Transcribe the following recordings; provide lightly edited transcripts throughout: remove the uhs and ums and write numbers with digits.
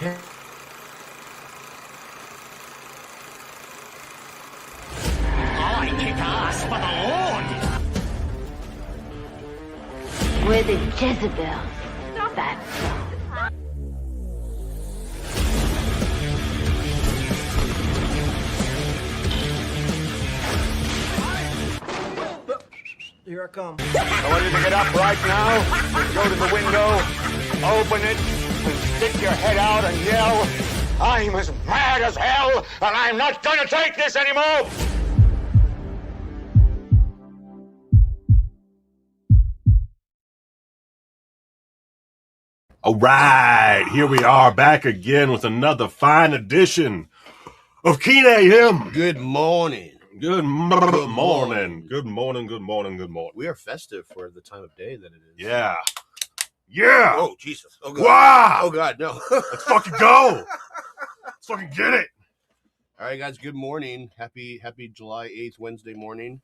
I kick ass for the Lord! We're the Jezebels. That's all. Here I come. I want you to get up right now, go to the window, open it, and stick your head out and yell, "I'm as mad as hell, and I'm not gonna take this anymore!" All right, here we are back again with another fine edition of KEENEAM. Good morning. Good morning. Good morning. Good morning. Good morning. We are festive for the time of day that it is. Yeah. Yeah. Oh, Jesus. Oh, God. Wow. Oh, God, no. Let's fucking go. Let's fucking get it. All right, guys, good morning. Happy July 8th, Wednesday morning.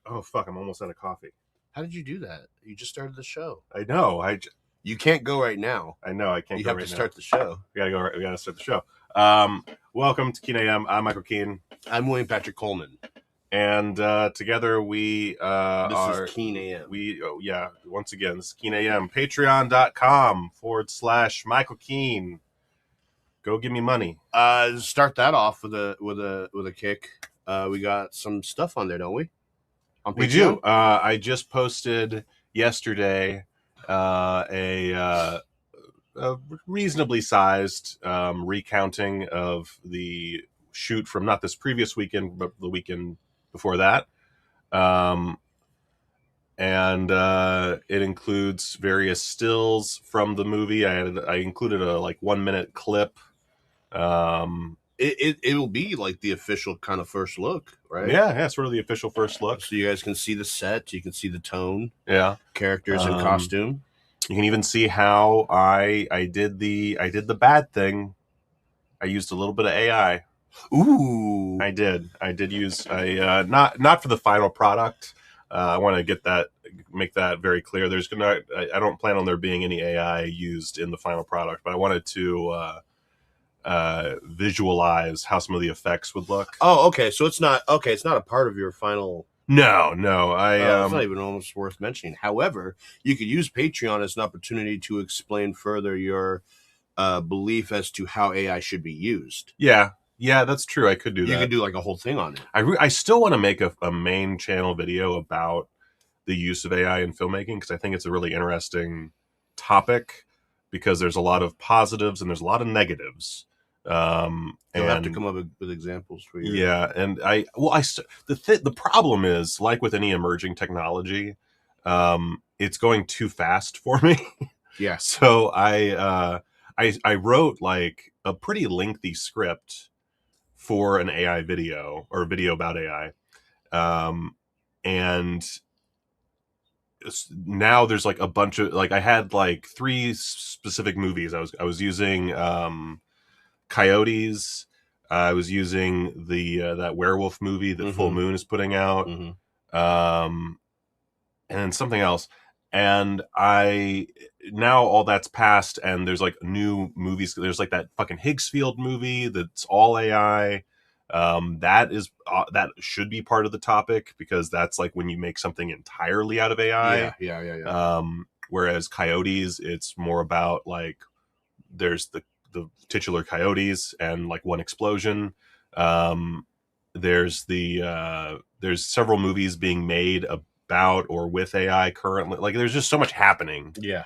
Oh, fuck, I'm almost out of coffee. How did you do that? You just started the show. I know. You can't go right now. I know. I can't You go have right to now. start the show. We gotta start the show. Welcome to KEENEAM. I'm Michael Keene. I'm William Patrick Coleman. And together we This is KEENEAM. Once again, this is KEENEAM. Patreon.com/Michael Keene. Go give me money. Start that off with a kick. We got some stuff on there, don't we? We do. I just posted yesterday a reasonably sized recounting of the shoot from not this previous weekend, but the weekend before that. And it includes various stills from the movie. I included a 1 minute clip. It will be like the official kind of first look, right? Yeah, sort of the official first look. So you guys can see the set, you can see the tone, Um, characters and costume. You can even see how I did the bad thing. I used a little bit of AI. Ooh, I did use not for the final product. I want to make that very clear. I don't plan on there being any AI used in the final product, but I wanted to visualize how some of the effects would look. Oh, okay. So it's not a part of your final. No. It's not even almost worth mentioning. However, you could use Patreon as an opportunity to explain further your belief as to how AI should be used. Yeah, that's true. I could do that. You could do like a whole thing on it. I still want to make a main channel video about the use of AI in filmmaking, because I think it's a really interesting topic, because there's a lot of positives and there's a lot of negatives. You'll have to come up with examples for you. Yeah, and the problem is, like with any emerging technology, it's going too fast for me. Yeah. So I wrote like a pretty lengthy script for an AI video, or a video about AI, and now there's like a bunch of, like, I had like 3 specific movies. I was using Coyotes. I was using the that werewolf movie that Full Moon is putting out, and then something else. And now all that's passed, and there's like new movies. There's like that fucking Higgsfield movie that's all AI. That should be part of the topic, because that's like when you make something entirely out of AI. Yeah. Whereas Coyotes, it's more about like there's the titular coyotes and like one explosion. There's several movies being made about or with AI currently. Like, there's just so much happening. Yeah.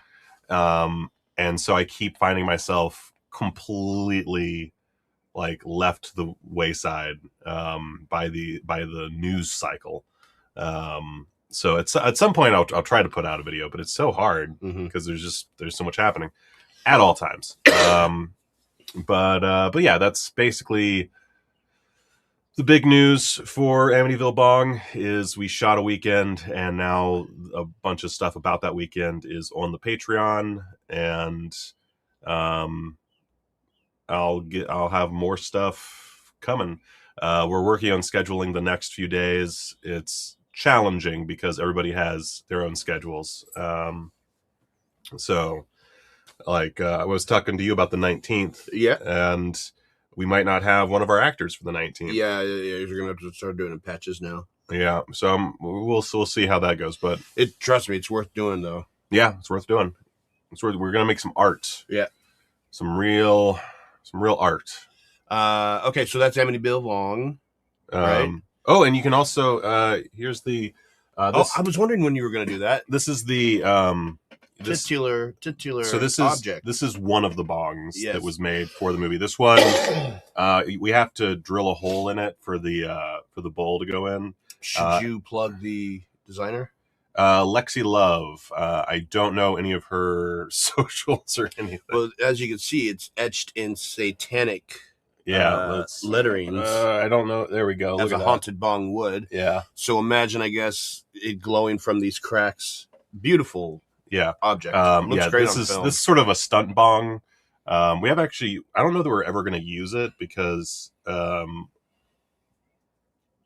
And so I keep finding myself completely like left to the wayside by the news cycle. So at some point I'll try to put out a video, but it's so hard because there's so much happening at all times. But yeah, that's basically the big news for Amityville Bong. Is we shot a weekend, and now a bunch of stuff about that weekend is on the Patreon, and I'll have more stuff coming. We're working on scheduling the next few days. It's challenging because everybody has their own schedules. So Like I was talking to you about the 19th, Yeah. and we might not have one of our actors for the 19th. Yeah, you're gonna have to start doing it in patches now. Yeah, so we'll see how that goes, but Trust me, it's worth doing though. yeah, it's worth doing. We're gonna make some art. Yeah, some real art. Okay, so that's Amityville Long, right? Oh, and you can also here's the. I was wondering when you were gonna do that. This is the titular. So this object. This is one of the bongs Yes. that was made for the movie. This one, we have to drill a hole in it for the bowl to go in. Should you plug the designer? Lexi Love. I don't know any of her socials or anything. Well, as you can see, it's etched in satanic letterings. I don't know. There we go. As Look a at haunted bong would. Yeah. So imagine, I guess, it glowing from these cracks. Beautiful. Yeah. Object. Looks great on film. This is sort of a stunt bong. We have actually, I don't know that we're ever going to use it because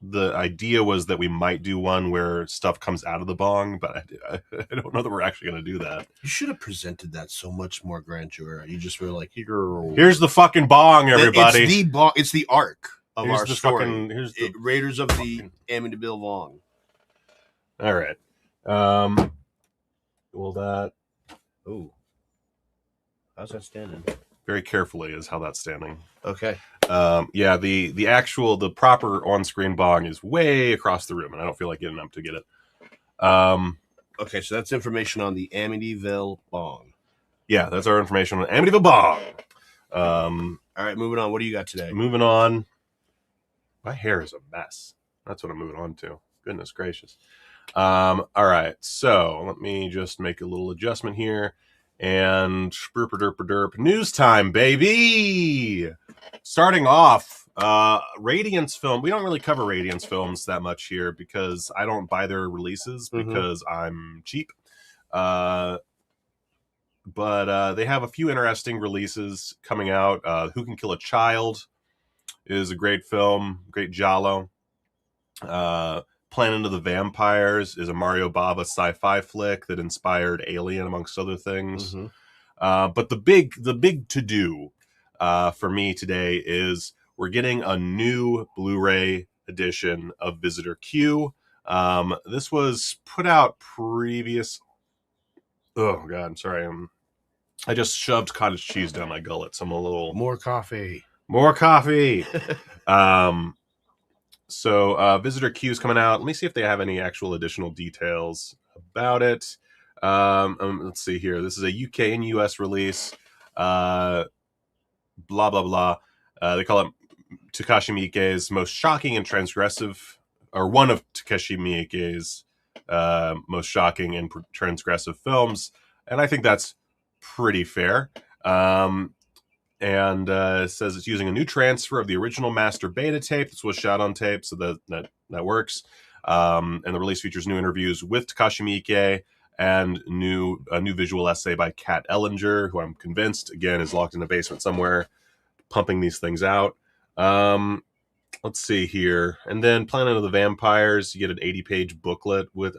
the idea was that we might do one where stuff comes out of the bong, but I don't know that we're actually going to do that. You should have presented that so much more grandeur. You just were like, here's the fucking bong, everybody. It's the bong. It's the arc of here's our the story. Here's the Raiders of the Amityville Long. All right. Will that? Oh, how's that standing? Very carefully is how that's standing. Okay. Yeah, the proper on-screen bong is way across the room, and I don't feel like getting up to get it. Okay, so that's information on the Amityville Bong. Yeah, that's our information on Amityville Bong. All right, moving on. What do you got today? Moving on. My hair is a mess. That's what I'm moving on to. Goodness gracious. All right, so let me just make a little adjustment here. And derp news time, baby. Starting off, Radiance film. We don't really cover Radiance films that much here because I don't buy their releases because I'm cheap. But they have a few interesting releases coming out. Who Can Kill a Child is a great film, great giallo. Planet of the Vampires is a Mario Bava sci-fi flick that inspired Alien, amongst other things. But the big to-do for me today is we're getting a new Blu-ray edition of Visitor Q. This was put out previous... Oh, God, I'm sorry. I just shoved cottage cheese down my gullet, so I'm a little... More coffee. So Visitor Q is coming out. Let me see if they have any actual additional details about it. Let's see here. This is a UK and US release. Blah, blah, blah. They call it Takashi Miike's most shocking and transgressive, or one of Takashi Miike's most shocking and transgressive films. And I think that's pretty fair. And it says it's using a new transfer of the original master beta tape. This was shot on tape, so that works. And the release features new interviews with Takashi Miike and a new visual essay by Kat Ellinger, who I'm convinced, again, is locked in a basement somewhere, pumping these things out. Let's see here. And then Planet of the Vampires, you get an 80-page booklet with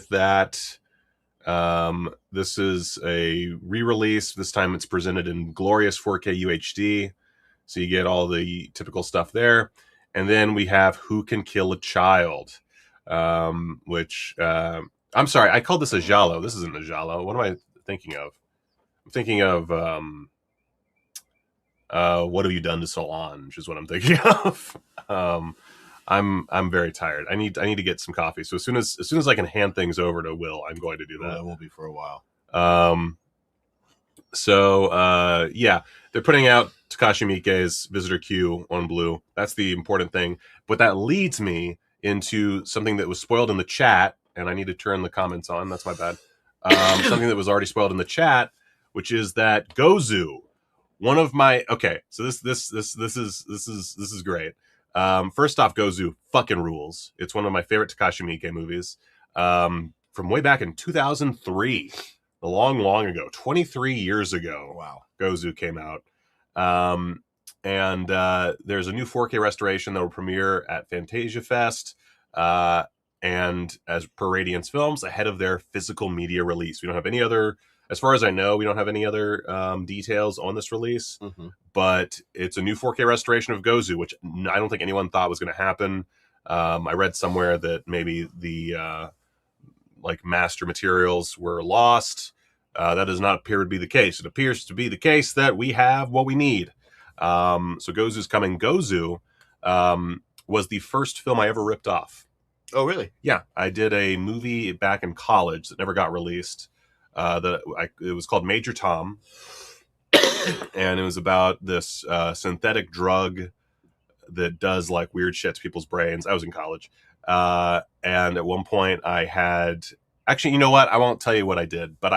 that. This is a re-release. This time it's presented in glorious 4K UHD. So you get all the typical stuff there. And then we have Who Can Kill a Child, which, I'm sorry, I called this a giallo. This isn't a giallo. What am I thinking of? I'm thinking of, What Have You Done to Solange is what I'm thinking of. I'm very tired. I need to get some coffee. So as soon as I can hand things over to Will, I'm going to do that. Well, that won't be for a while. Yeah, they're putting out Takashi Miike's Visitor Q on Blue. That's the important thing. But that leads me into something that was spoiled in the chat, and I need to turn the comments on. That's my bad. Something that was already spoiled in the chat, which is that Gozu, one of my So this is great. First off, Gozu fucking rules. It's one of my favorite Takashi Miike movies. From way back in 2003, a long ago, 23 years ago. Wow. Gozu came out. And there's a new 4K restoration that will premiere at Fantasia Fest. and as per Radiance Films, ahead of their physical media release. We don't have any other, as far as I know, we don't have any other details on this release, but it's a new 4K restoration of Gozu, which I don't think anyone thought was going to happen. I read somewhere that maybe the like master materials were lost. That does not appear to be the case. It appears to be the case that we have what we need. So Gozu's coming. Gozu was the first film I ever ripped off. Oh, really? Yeah, I did a movie back in college that never got released. It was called Major Tom, and it was about this synthetic drug that does like weird shit to people's brains. I was in college, and at one point I had actually, you know what? I won't tell you what I did, but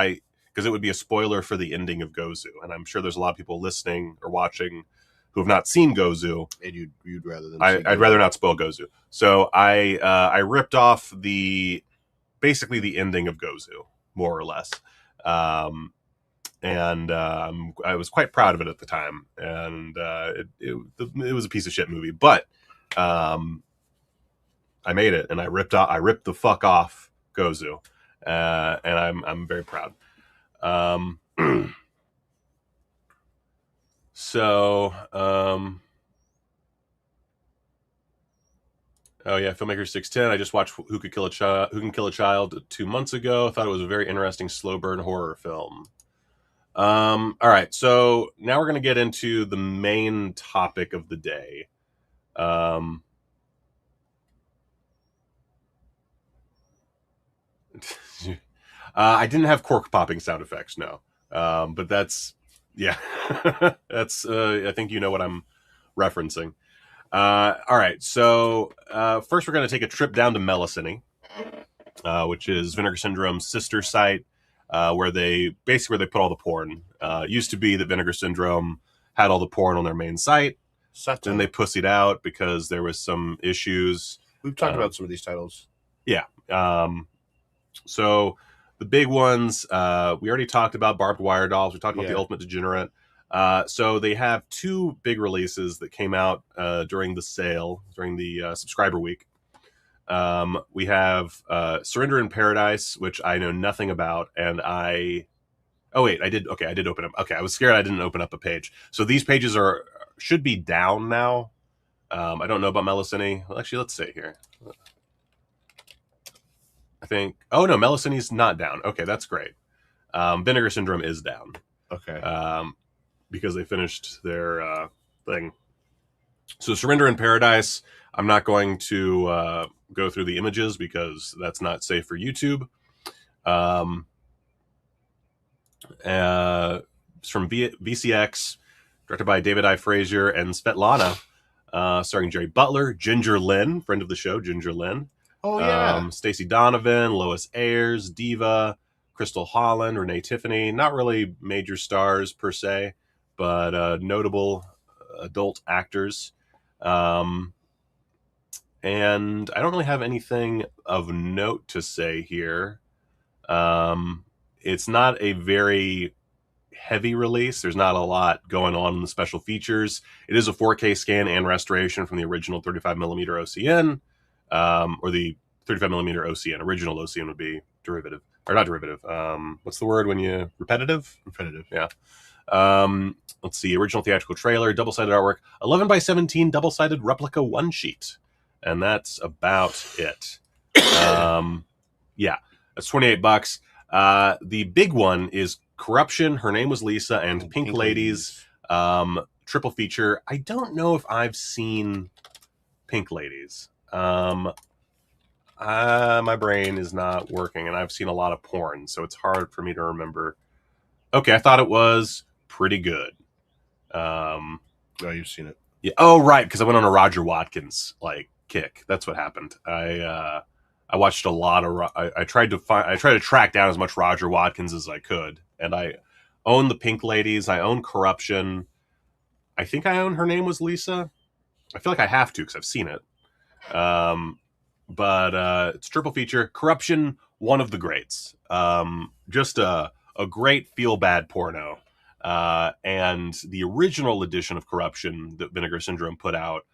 because it would be a spoiler for the ending of Gozu, and I'm sure there's a lot of people listening or watching who have not seen Gozu. And you'd rather than I'd rather not spoil Gozu. So I ripped off basically the ending of Gozu, more or less. And I was quite proud of it at the time. And it was a piece of shit movie, but I made it, and I ripped the fuck off Gozu. And I'm very proud. So, oh yeah, Filmmaker 610. I just watched Who Can Kill a Child 2 months ago. I thought it was a very interesting slow burn horror film. All right, so now we're gonna get into the main topic of the day. I didn't have cork popping sound effects, no. But that's, yeah, that's, I think you know what I'm referencing. All right, so first we're going to take a trip down to Melusine, which is Vinegar Syndrome's sister site, where they put all the porn. It used to be that Vinegar Syndrome had all the porn on their main site. Then they pussied out because there was some issues. We've talked about some of these titles. Yeah. So the big ones, we already talked about Barbed Wire Dolls. We talked about The Ultimate Degenerate. So they have 2 big releases that came out during the sale, during the subscriber week. We have Surrender in Paradise, which I know nothing about, and I did open up. Okay, I was scared I didn't open up a page. So these pages should be down now. I don't know about Melusine. Well, actually, let's see here. I think. Oh no, Melusine's not down. Okay, that's great. Vinegar Syndrome is down. Okay. Because they finished their thing. So Surrender in Paradise, I'm not going to go through the images because that's not safe for YouTube. It's from VCX, directed by David I. Frazier and Svetlana, starring Jerry Butler, Ginger Lynn, friend of the show, Ginger Lynn. Oh, yeah. Stacey Donovan, Lois Ayres, Diva, Crystal Holland, Renee Tiffany. Not really major stars per se, but notable adult actors. And I don't really have anything of note to say here. It's not a very heavy release. There's not a lot going on in the special features. It is a 4K scan and restoration from the original 35mm OCN, or the 35mm OCN. Original OCN would be derivative, or not derivative. What's the word when you repetitive? Repetitive. Yeah. Let's see. Original theatrical trailer, double-sided artwork, 11x17 double-sided replica one sheet, and that's about it. Yeah, that's $28. The big one is Corruption, Her Name Was Lisa, and Pink Ladies. Triple feature. I don't know if I've seen Pink Ladies. My brain is not working, and I've seen a lot of porn, so it's hard for me to remember. Okay, I thought it was pretty good. Oh, you've seen it. Yeah. Oh, right, because I went on a Roger Watkins kick. That's what happened. I watched a lot of. I tried to track down as much Roger Watkins as I could, and I own the Pink Ladies. I own Corruption. I think I own Her Name Was Lisa. I feel like I have to because I've seen it. But it's triple feature. Corruption, one of the greats. Just a great feel bad porno. And the original edition of Corruption that Vinegar Syndrome put out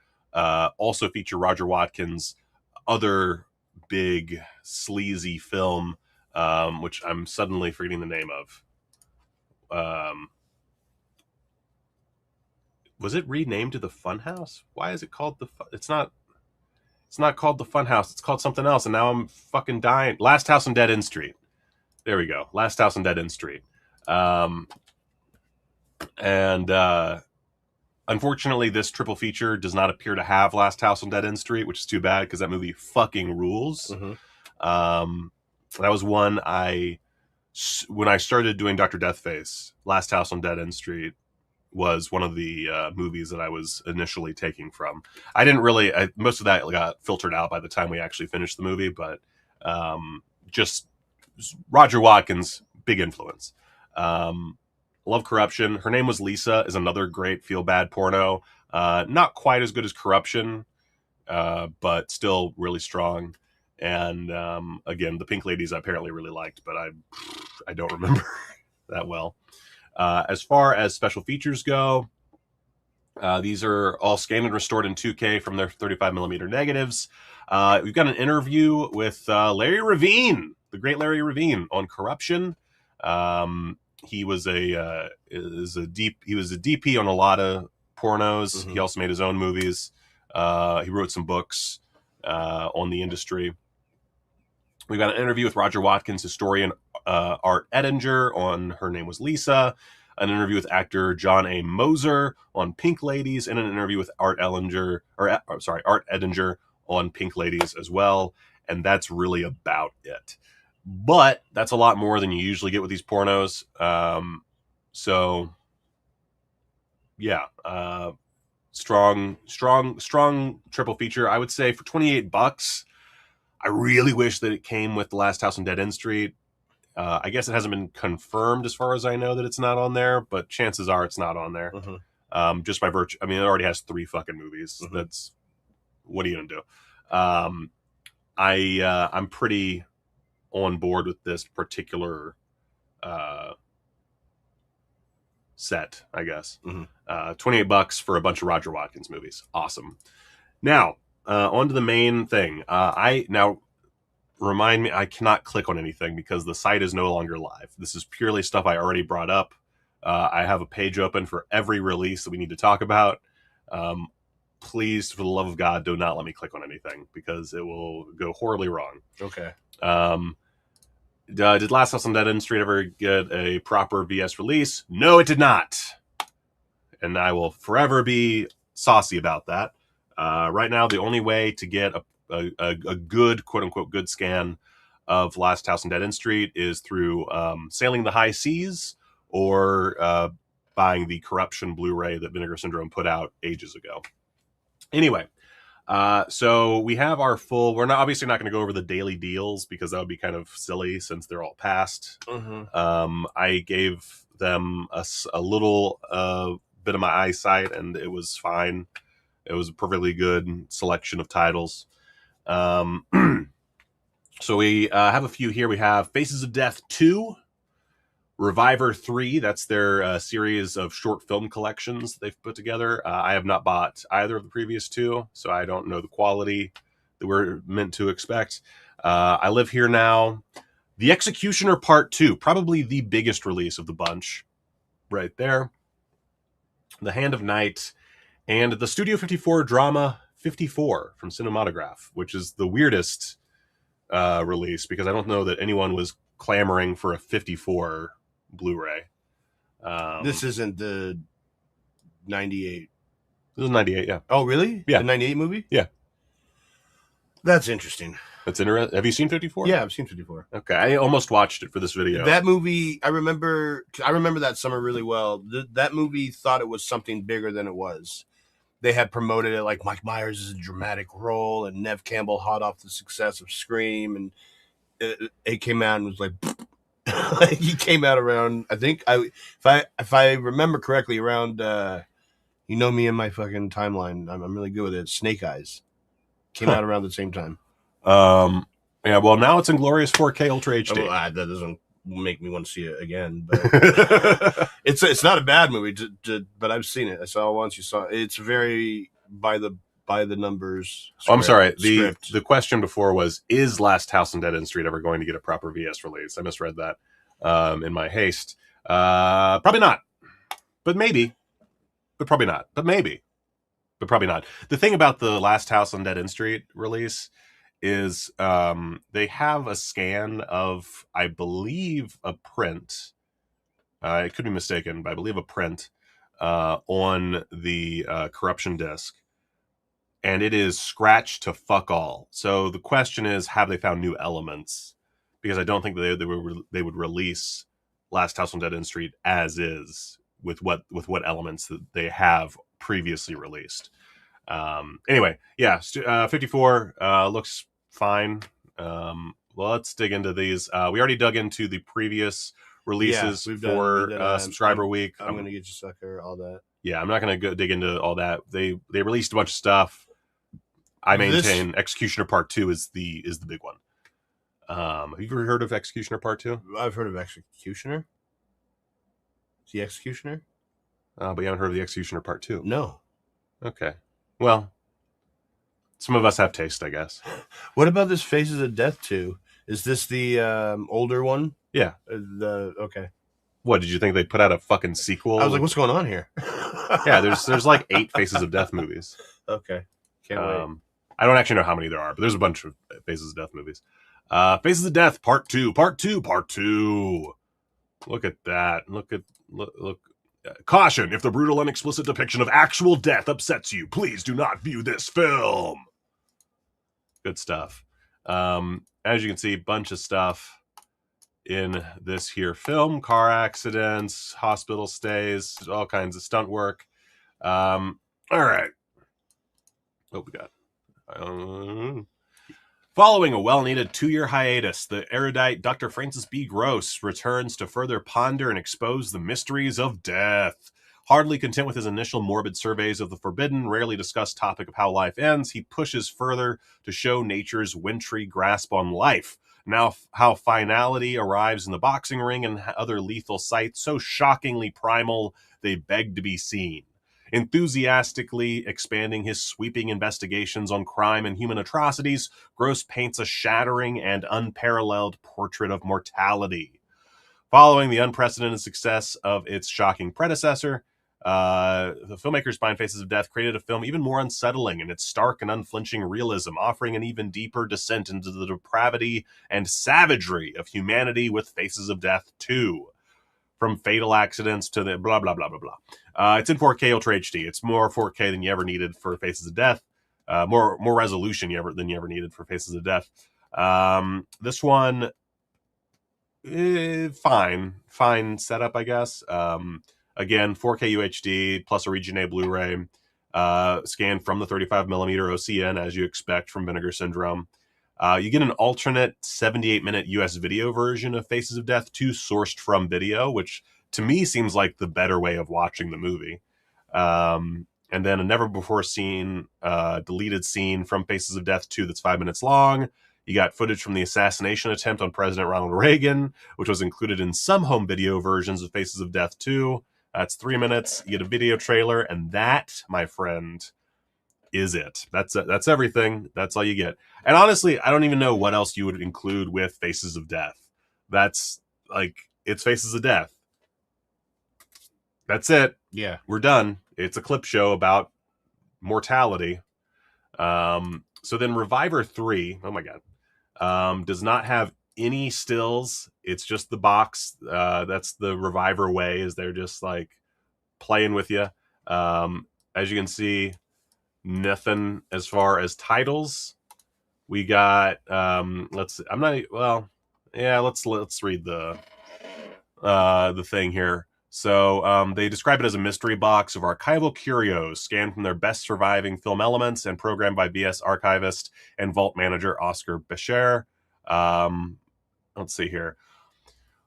also featured Roger Watkins' other big sleazy film, which I'm suddenly forgetting the name of. Was it renamed to the Funhouse? Why is it called the? It's not called the Funhouse. It's called something else, and now I'm fucking dying. Last House on Dead End Street. There we go. Last House on Dead End Street. Unfortunately, this triple feature does not appear to have Last House on Dead End Street, which is too bad because that movie fucking rules. That was one when I started doing Dr. Deathface, Last House on Dead End Street was one of the movies that I was initially taking from. I didn't really, most of that got filtered out by the time we actually finished the movie, but just Roger Watkins, big influence. Love Corruption. Her Name Was Lisa is another great feel-bad porno. Not quite as good as Corruption, but still really strong. And again, The Pink Ladies I apparently really liked, but I don't remember that well. As far as special features go, these are all scanned and restored in 2K from their 35mm negatives. We've got an interview with Larry Ravine, the great Larry Ravine, on Corruption. He was a DP on a lot of pornos. He also made his own movies. He wrote some books on the industry. We've got an interview with Roger Watkins, historian Art Edinger on Her Name Was Lisa, an interview with actor John A. Moser on Pink Ladies, and an interview with Art Edinger on Pink Ladies as well. And that's really about it. But that's a lot more than you usually get with these pornos. So yeah, strong triple feature. I would say for $28. I really wish that it came with The Last House on Dead End Street. I guess it hasn't been confirmed as far as I know that it's not on there, but chances are it's not on there. Just by virtue, I mean, it already has 3 fucking movies. That's, what are you gonna do? I'm pretty on board with this particular set, I guess. $28 for a bunch of Roger Watkins movies. Awesome. Now, on to the main thing. Remind me, I cannot click on anything because the site is no longer live. This is purely stuff I already brought up. I have a page open for every release that we need to talk about. Please, for the love of God, do not let me click on anything because it will go horribly wrong. Okay. Did Last House on Dead End Street ever get a proper VS release? No, it did not. And I will forever be saucy about that. Right now, the only way to get a good, quote-unquote, good scan of Last House on Dead End Street is through Sailing the High Seas or buying the Corruption Blu-ray that Vinegar Syndrome put out ages ago. Anyway, so we have our full... We're obviously not going to go over the daily deals because that would be kind of silly since they're all past. I gave them a little bit of my eyesight and it was fine. It was a perfectly good selection of titles. So we have a few here. We have Faces of Death 2, Reviver 3. That's their series of short film collections they've put together. I have not bought either of the previous 2, so I don't know the quality that we're meant to expect. I Live Here Now. The Executioner Part 2, probably the biggest release of the bunch right there. The Hand of Night. And the Studio 54 drama 54 from Cinematograph, which is the weirdest release because I don't know that anyone was clamoring for a 54 Blu-ray. This isn't the 98. This is 98, yeah. Oh, really? Yeah. The 98 movie? Yeah. That's interesting. That's interesting. Have you seen 54? Yeah, I've seen 54. Okay, I almost watched it for this video. That movie, I remember that summer really well. That movie thought it was something bigger than it was. They had promoted it like Mike Myers is a dramatic role and Nev Campbell hot off the success of Scream. And it came out and was like, he came out around, I think, if I remember correctly, around, you know me and my fucking timeline. I'm really good with it. Snake Eyes came out around the same time. Yeah, well, now it's in glorious 4K Ultra HD. Oh, that doesn't make me want to see it again, but it's not a bad movie, but I've seen it. I saw it once. It's very by the by the numbers. Oh, I'm sorry. Script. The question before was, is Last House on Dead End Street ever going to get a proper VS release? I misread that in my haste. Probably not. But maybe. But probably not. But maybe. But probably not. The thing about the Last House on Dead End Street release is they have a scan of, I believe, a print. I could be mistaken, but I believe a print on the corruption disc. And it is scratched to fuck all. So the question is, have they found new elements? Because I don't think they would release Last House on Dead End Street as is with what elements that they have previously released. Anyway, yeah, 54 looks fine. Well, let's dig into these. We already dug into the previous releases for subscriber week. I'm gonna get you, sucker, all that. Yeah, I'm not gonna go dig into all that. They released a bunch of stuff. I maintain Executioner Part 2 is the big one. Have you ever heard of Executioner Part 2? I've heard of Executioner. Is he Executioner? But you haven't heard of the Executioner Part 2? No. Okay. Well, some of us have taste, I guess. What about this Faces of Death 2? Is this the older one? Yeah. Okay. What, did you think they put out a fucking sequel? I was like, what's going on here? Yeah, there's like 8 Faces of Death movies. Okay. Can't wait. I don't actually know how many there are, but there's a bunch of Faces of Death movies. Faces of Death Part 2. Look at that. Look. Caution, if the brutal and explicit depiction of actual death upsets you, please do not view this film. Good stuff. As you can see, bunch of stuff in this here film. Car accidents, hospital stays, all kinds of stunt work. All right. What we got? Following a well-needed 2-year hiatus, the erudite Dr. Francis B. Gross returns to further ponder and expose the mysteries of death. Hardly content with his initial morbid surveys of the forbidden, rarely discussed topic of how life ends, he pushes further to show nature's wintry grasp on life. Now, how finality arrives in the boxing ring and other lethal sights, so shockingly primal, they beg to be seen. Enthusiastically expanding his sweeping investigations on crime and human atrocities, Gross paints a shattering and unparalleled portrait of mortality. Following the unprecedented success of its shocking predecessor, the filmmakers behind Faces of Death created a film even more unsettling in its stark and unflinching realism, offering an even deeper descent into the depravity and savagery of humanity with Faces of Death 2. From fatal accidents to the blah, blah, blah, blah, blah. It's in 4K Ultra HD. It's more 4K than you ever needed for Faces of Death. More resolution than you ever needed for Faces of Death. This one, fine setup, I guess. Again, 4K UHD plus a Region A Blu-ray. Scanned from the 35mm OCN, as you expect from Vinegar Syndrome. You get an alternate 78-minute US video version of Faces of Death 2 sourced from video, which to me seems like the better way of watching the movie. And then a never-before-seen deleted scene from Faces of Death 2 that's 5 minutes long. You got footage from the assassination attempt on President Ronald Reagan, which was included in some home video versions of Faces of Death 2. That's 3 minutes. You get a video trailer, and that, my friend, is it. That's everything. That's all you get. And honestly, I don't even know what else you would include with Faces of Death. That's like, it's Faces of Death. That's it. Yeah. We're done. It's a clip show about mortality. So then Reviver 3, oh my God, does not have any stills. It's just the box. That's the Reviver way, is they're just like playing with you. As you can see, nothing as far as titles. We got let's read the thing here. So they describe it as a mystery box of archival curios scanned from their best surviving film elements and programmed by BS archivist and vault manager Oscar Becher. Let's see here.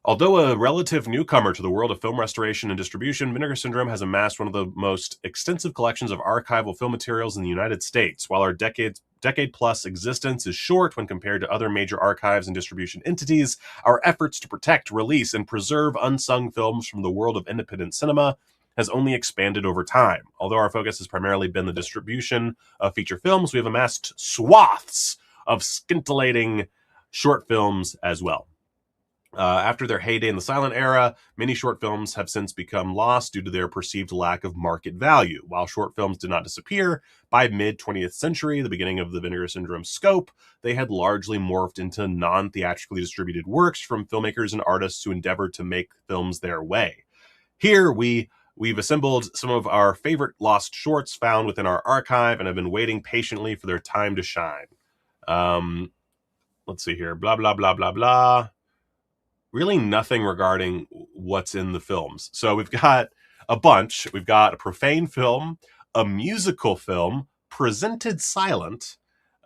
Although a relative newcomer to the world of film restoration and distribution, Vinegar Syndrome has amassed one of the most extensive collections of archival film materials in the United States. While our decade-plus existence is short when compared to other major archives and distribution entities, our efforts to protect, release, and preserve unsung films from the world of independent cinema has only expanded over time. Although our focus has primarily been the distribution of feature films, we have amassed swaths of scintillating short films as well. After their heyday in the silent era, many short films have since become lost due to their perceived lack of market value. While short films did not disappear, by mid-20th century, the beginning of the Vinegar Syndrome scope, they had largely morphed into non-theatrically distributed works from filmmakers and artists who endeavored to make films their way. Here, we've assembled some of our favorite lost shorts found within our archive and have been waiting patiently for their time to shine. Let's see here. Blah, blah, blah, blah, blah. Really nothing regarding what's in the films. So we've got a bunch. We've got a profane film, a musical film, presented silent,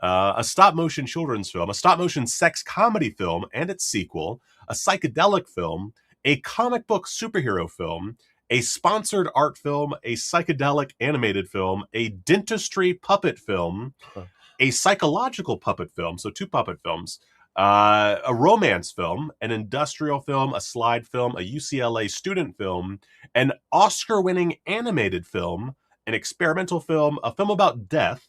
a stop-motion children's film, a stop-motion sex comedy film and its sequel, a psychedelic film, a comic book superhero film, a sponsored art film, a psychedelic animated film, a dentistry puppet film, a psychological puppet film, so 2 puppet films, a romance film, an industrial film, a slide film, a UCLA student film, an Oscar-winning animated film, an experimental film, a film about death,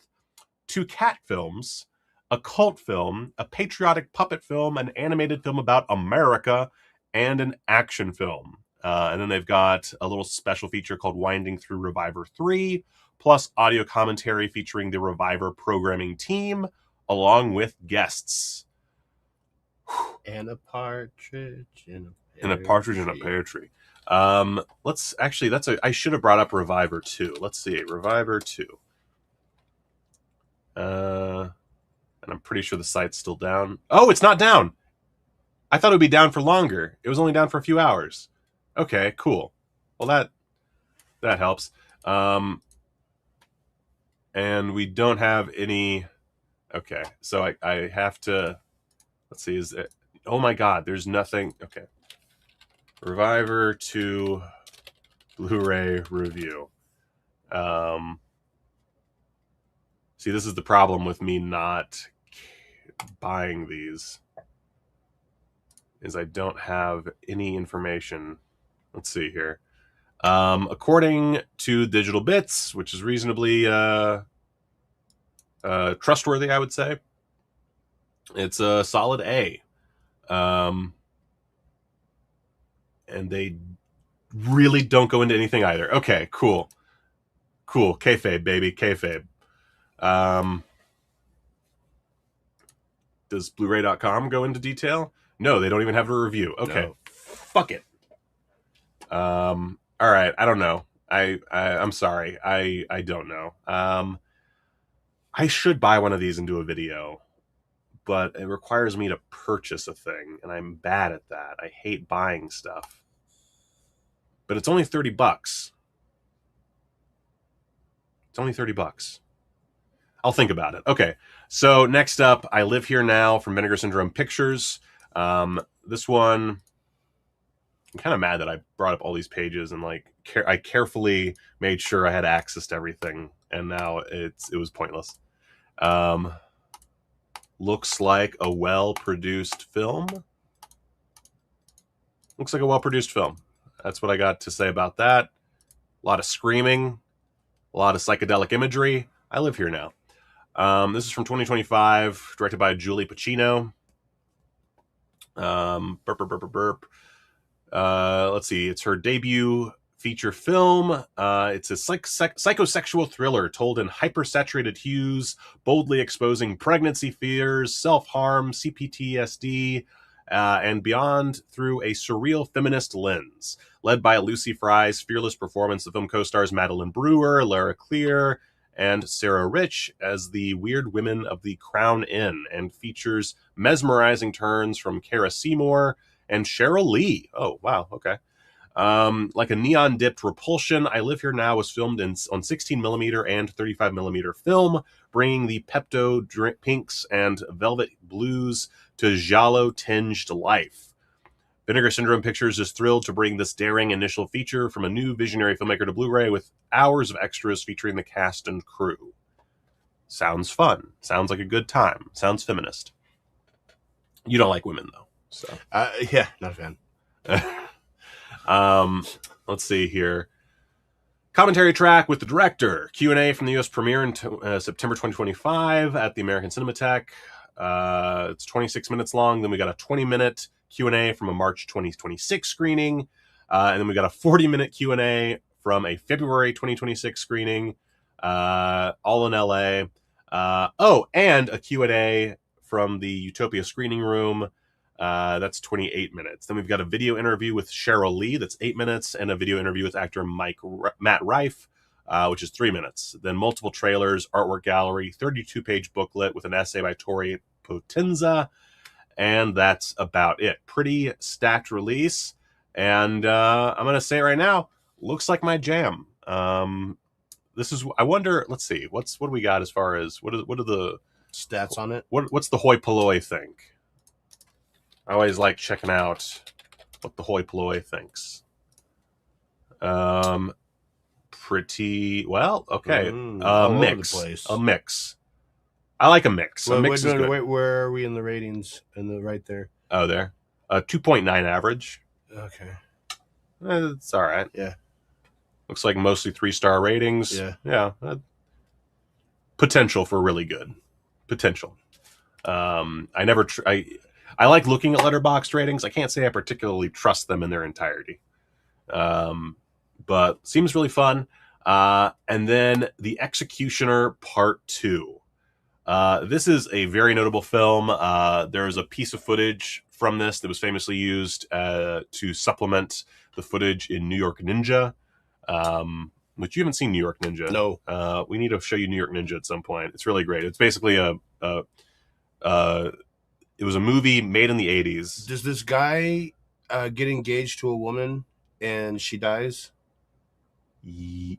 2 cat films, a cult film, a patriotic puppet film, an animated film about America, and an action film. And then they've got a little special feature called Winding Through Reviver 3, plus audio commentary featuring the Reviver programming team, along with guests. And a partridge in a And a partridge in a pear tree. Let's actually, I should have brought up Reviver 2. Let's see, Reviver 2. And I'm pretty sure the site's still down. Oh, it's not down. I thought it would be down for longer. It was only down for a few hours. Okay, cool. Well, that helps. And we don't have any. Okay, so I have to. Let's see. Is it? Oh my God! There's nothing. Okay. Reviver 2 Blu-ray review. See, this is the problem with me not buying these. Is I don't have any information. Let's see here. According to Digital Bits, which is reasonably trustworthy, I would say, it's a solid A. And they really don't go into anything either. Okay, cool. Cool. Kayfabe, baby. Kayfabe. Does Blu-ray.com go into detail? No, they don't even have a review. Okay. No. Fuck it. All right. I don't know. I'm sorry. I don't know. I should buy one of these and do a video, but it requires me to purchase a thing, and I'm bad at that. I hate buying stuff. But it's only $30. It's only $30. I'll think about it. Okay. So next up, I Live Here Now from Vinegar Syndrome Pictures. This one, I'm kind of mad that I brought up all these pages and I carefully made sure I had access to everything, and now it was pointless. Looks like a well-produced film. Looks like a well-produced film. That's what I got to say about that. A lot of screaming, a lot of psychedelic imagery. I Live Here Now. This is from 2025, directed by Julie Pacino. Let's see. It's her debut feature film. It's a psychosexual thriller told in hypersaturated hues, boldly exposing pregnancy fears, self-harm, CPTSD, and beyond through a surreal feminist lens. Led by Lucy Fry's fearless performance, the film co-stars Madeline Brewer, Lara Clear, and Sarah Rich as the weird women of the Crown Inn, and features mesmerizing turns from Cara Seymour and Cheryl Lee. Oh, wow, okay. Like a neon-dipped Repulsion, I Live Here Now was filmed on 16mm and 35mm film, bringing the Pepto pinks and velvet blues to giallo-tinged life. Vinegar Syndrome Pictures is thrilled to bring this daring initial feature from a new visionary filmmaker to Blu-ray with hours of extras featuring the cast and crew. Sounds fun. Sounds like a good time. Sounds feminist. You don't like women, though. So yeah, not a fan. Let's see here. Commentary track with the director. Q&A from the U.S. premiere in September 2025 at the American Cinematheque. It's 26 minutes long. Then we got a 20-minute Q&A from a March 2026 screening. And then we got a 40-minute Q&A from a February 2026 screening, all in LA. And a Q&A from the Utopia screening room. That's 28 minutes. Then we've got a video interview with Cheryl Lee. That's 8 minutes. And a video interview with actor Matt Rife, which is 3 minutes. Then multiple trailers, artwork gallery, 32-page booklet with an essay by Tori Potenza. And that's about it. Pretty stacked release. And I'm going to say it right now, looks like my jam. This is, I wonder, let's see, what do we got as far as, what are the stats on it? What's the hoi polloi think? I always like checking out what the hoi polloi thinks. Pretty well. Okay. Mix. A mix. I like a mix. A mix is good. Wait, where are we in the ratings? Right there. Oh, there. 2.9 average. Okay. It's all right. Yeah. Looks like mostly 3-star ratings. Yeah. Yeah. Potential for really good. Potential. I like looking at Letterboxd ratings. I can't say I particularly trust them in their entirety. But seems really fun. And then The Executioner Part 2. This is a very notable film. There's a piece of footage from this that was famously used to supplement the footage in New York Ninja. Which you haven't seen New York Ninja. No. We need to show you New York Ninja at some point. It's really great. It's basically it was a movie made in the 80s. Does this guy get engaged to a woman and she dies? I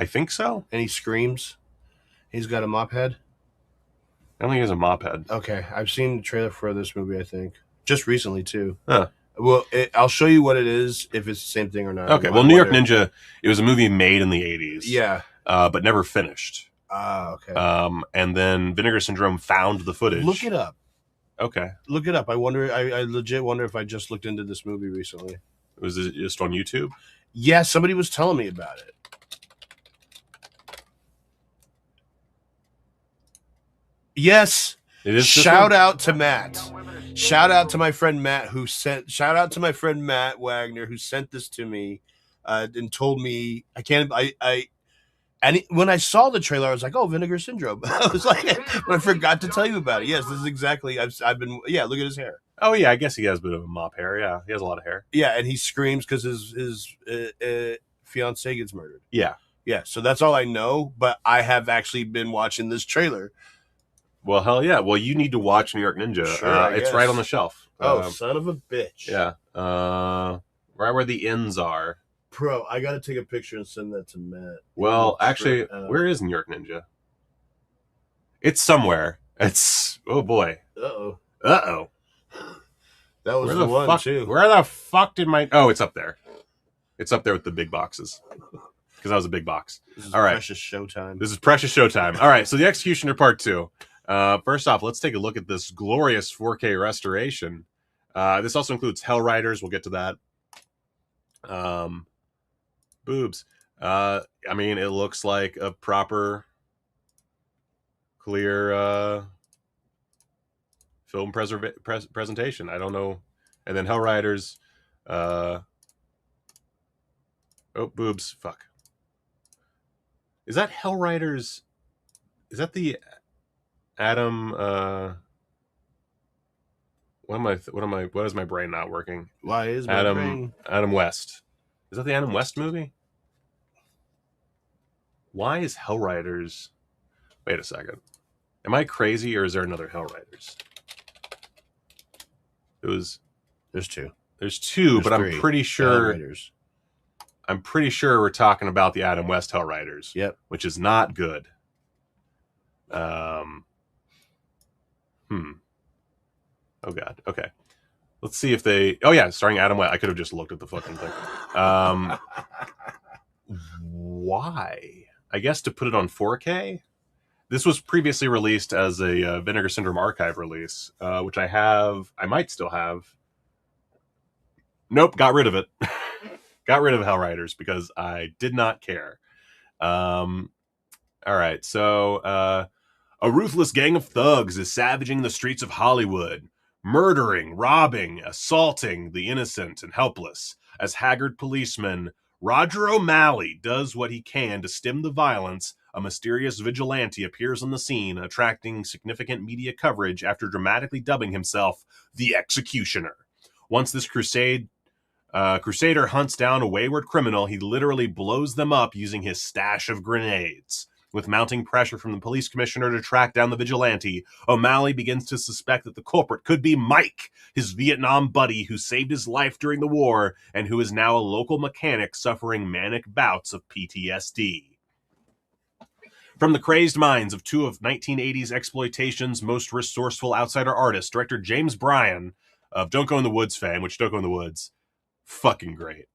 think so. And he screams? He's got a mop head? I don't think he has a mop head. Okay. I've seen the trailer for this movie, I think. Just recently, too. Huh. Well, I'll show you what it is, if it's the same thing or not. Okay. Well, New York Ninja, it was a movie made in the 80s. Yeah. But never finished. Okay. And then Vinegar Syndrome found the footage. Look it up. Okay. Look it up. I legit wonder if I just looked into this movie recently. Was it just on YouTube? Yeah, somebody was telling me about it. Yes. It is. Shout out to Matt. Shout out to my friend Matt shout out to my friend Matt Wagner who sent this to me and told me when I saw the trailer, I was like, "Oh, Vinegar Syndrome." I was like, but I forgot to tell you about it. Yes, this is exactly. I've been. Yeah, look at his hair. Oh yeah, I guess he has a bit of a mop hair. Yeah, he has a lot of hair. Yeah, and he screams because his fiance gets murdered. Yeah, yeah. So that's all I know. But I have actually been watching this trailer. Well, hell yeah. Well, you need to watch New York Ninja. Sure, it's right on the shelf. Oh, son of a bitch. Yeah. Right where the ends are. Bro, I got to take a picture and send that to Matt. Well, actually, where is New York Ninja? It's somewhere. It's, oh boy. Uh-oh. Uh-oh. That was the one, too. Where the fuck did my... Oh, it's up there. It's up there with the big boxes. Because that was a big box. This is all right. Precious showtime. This is precious showtime. All right, so The Executioner Part 2. First off, let's take a look at this glorious 4K restoration. This also includes Hell Riders. We'll get to that. Boobs. I mean, it looks like a proper, clear film presentation. I don't know. And then Hell Riders. Oh, boobs. Fuck. Is that Hell Riders? Is that the Adam? What is my brain not working? Why is my brain? Adam West. Is that the Adam West movie? Why is Hell Riders? Wait a second. Am I crazy or is there another Hell Riders? There's two. There's two, but I'm pretty sure. I'm pretty sure we're talking about the Adam West Hell Riders. Yep. Which is not good. Oh God. Okay. Let's see if they. Oh yeah, starring Adam West. I could have just looked at the fucking thing. Why? I guess to put it on 4K. This was previously released as a Vinegar Syndrome archive release, which I have. I might still have. Nope, got rid of it. Got rid of Hellriders because I did not care. All right, so a ruthless gang of thugs is savaging the streets of Hollywood, murdering, robbing, assaulting the innocent and helpless. As haggard policeman Roger O'Malley does what he can to stem the violence, a mysterious vigilante appears on the scene, attracting significant media coverage after dramatically dubbing himself the Executioner. Once this crusader hunts down a wayward criminal, he literally blows them up using his stash of grenades. With mounting pressure from the police commissioner to track down the vigilante, O'Malley begins to suspect that the culprit could be Mike, his Vietnam buddy who saved his life during the war and who is now a local mechanic suffering manic bouts of PTSD. From the crazed minds of two of 1980s exploitation's most resourceful outsider artists, director James Bryan of Don't Go in the Woods fame, which Don't Go in the Woods, fucking great.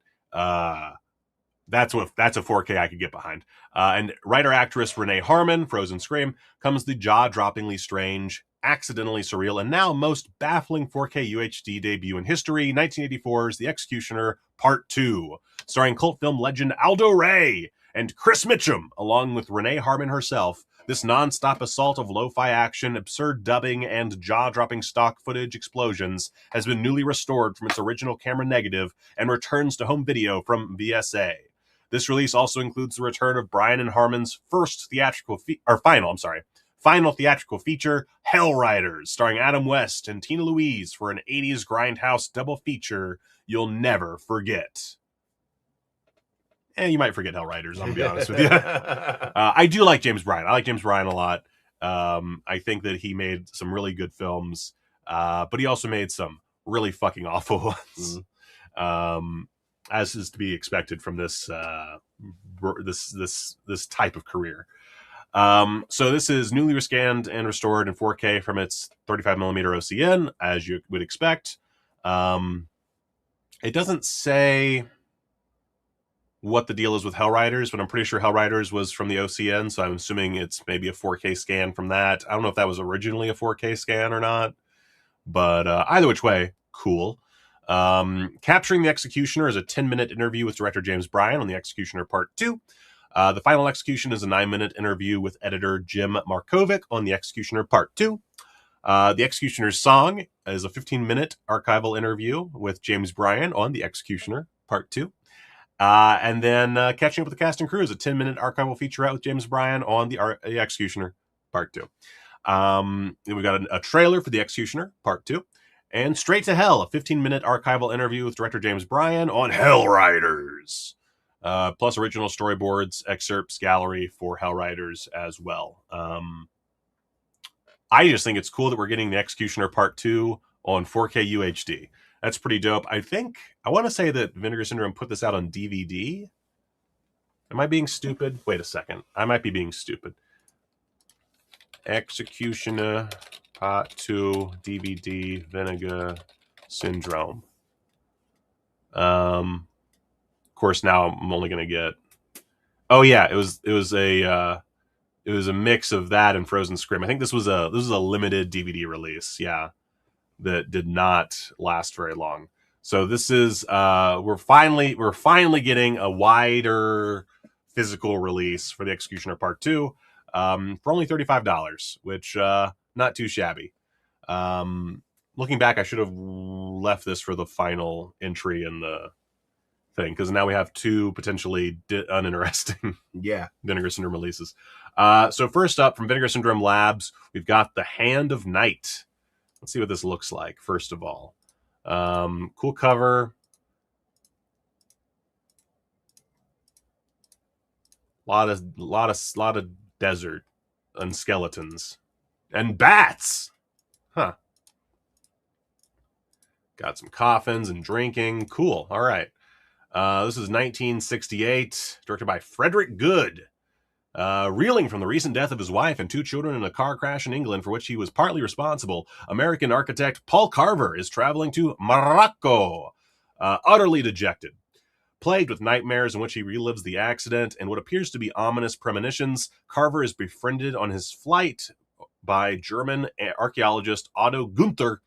That's a 4K I could get behind. And writer-actress Renee Harmon, Frozen Scream, comes the jaw-droppingly strange, accidentally surreal, and now most baffling 4K UHD debut in history, 1984's The Executioner Part 2, starring cult film legend Aldo Ray and Chris Mitchum, along with Renee Harmon herself. This non-stop assault of lo-fi action, absurd dubbing, and jaw-dropping stock footage explosions has been newly restored from its original camera negative and returns to home video from VSA. This release also includes the return of Bryan and Harmon's final theatrical feature, Hellriders, starring Adam West and Tina Louise for an 80s grindhouse double feature you'll never forget. You might forget Hellriders, I'm going to be honest with you. I do like James Bryan. I like James Bryan a lot. I think that he made some really good films, but he also made some really fucking awful ones. As is to be expected from this this type of career. So this is newly rescanned and restored in 4K from its 35mm OCN, as you would expect. It doesn't say what the deal is with Hellriders, but I'm pretty sure Hellriders was from the OCN, so I'm assuming it's maybe a 4K scan from that. I don't know if that was originally a 4K scan or not, but either which way, cool. Capturing the Executioner is a 10-minute interview with director James Bryan on The Executioner Part 2. The final execution is a 9-minute interview with editor Jim Markovic on The Executioner Part 2. The Executioner's song is a 15-minute archival interview with James Bryan on The Executioner Part 2. And then Catching Up with the Cast and Crew is a 10-minute archival featurette with James Bryan on The Executioner Part 2. Then we got a trailer for The Executioner Part 2. And Straight to Hell, a 15-minute archival interview with director James Bryan on Hellriders. Plus original storyboards, excerpts, gallery for Hellriders as well. I just think it's cool that we're getting The Executioner Part 2 on 4K UHD. That's pretty dope. I want to say that Vinegar Syndrome put this out on DVD. Am I being stupid? Wait a second. I might be being stupid. Executioner Part 2 DVD Vinegar Syndrome. Of course, now I'm only going to get. Oh yeah, it was a mix of that and Frozen Scream. I think this was a limited DVD release. Yeah, that did not last very long. So this is we're finally getting a wider physical release for The Executioner Part 2 for only $35, which not too shabby. Looking back, I should have left this for the final entry in the thing, because now we have two potentially uninteresting Vinegar Syndrome releases. So first up, from Vinegar Syndrome Labs, we've got The Hand of Night. Let's see what this looks like, first of all. Cool cover. Lot of desert and skeletons and bats. Huh. Got some coffins and drinking. Cool. All right. This is 1968, directed by Frederick Good. Reeling from the recent death of his wife and two children in a car crash in England for which he was partly responsible, American architect Paul Carver is traveling to Morocco, utterly dejected. Plagued with nightmares in which he relives the accident and what appears to be ominous premonitions, Carver is befriended on his flight by German archaeologist Otto Gunther,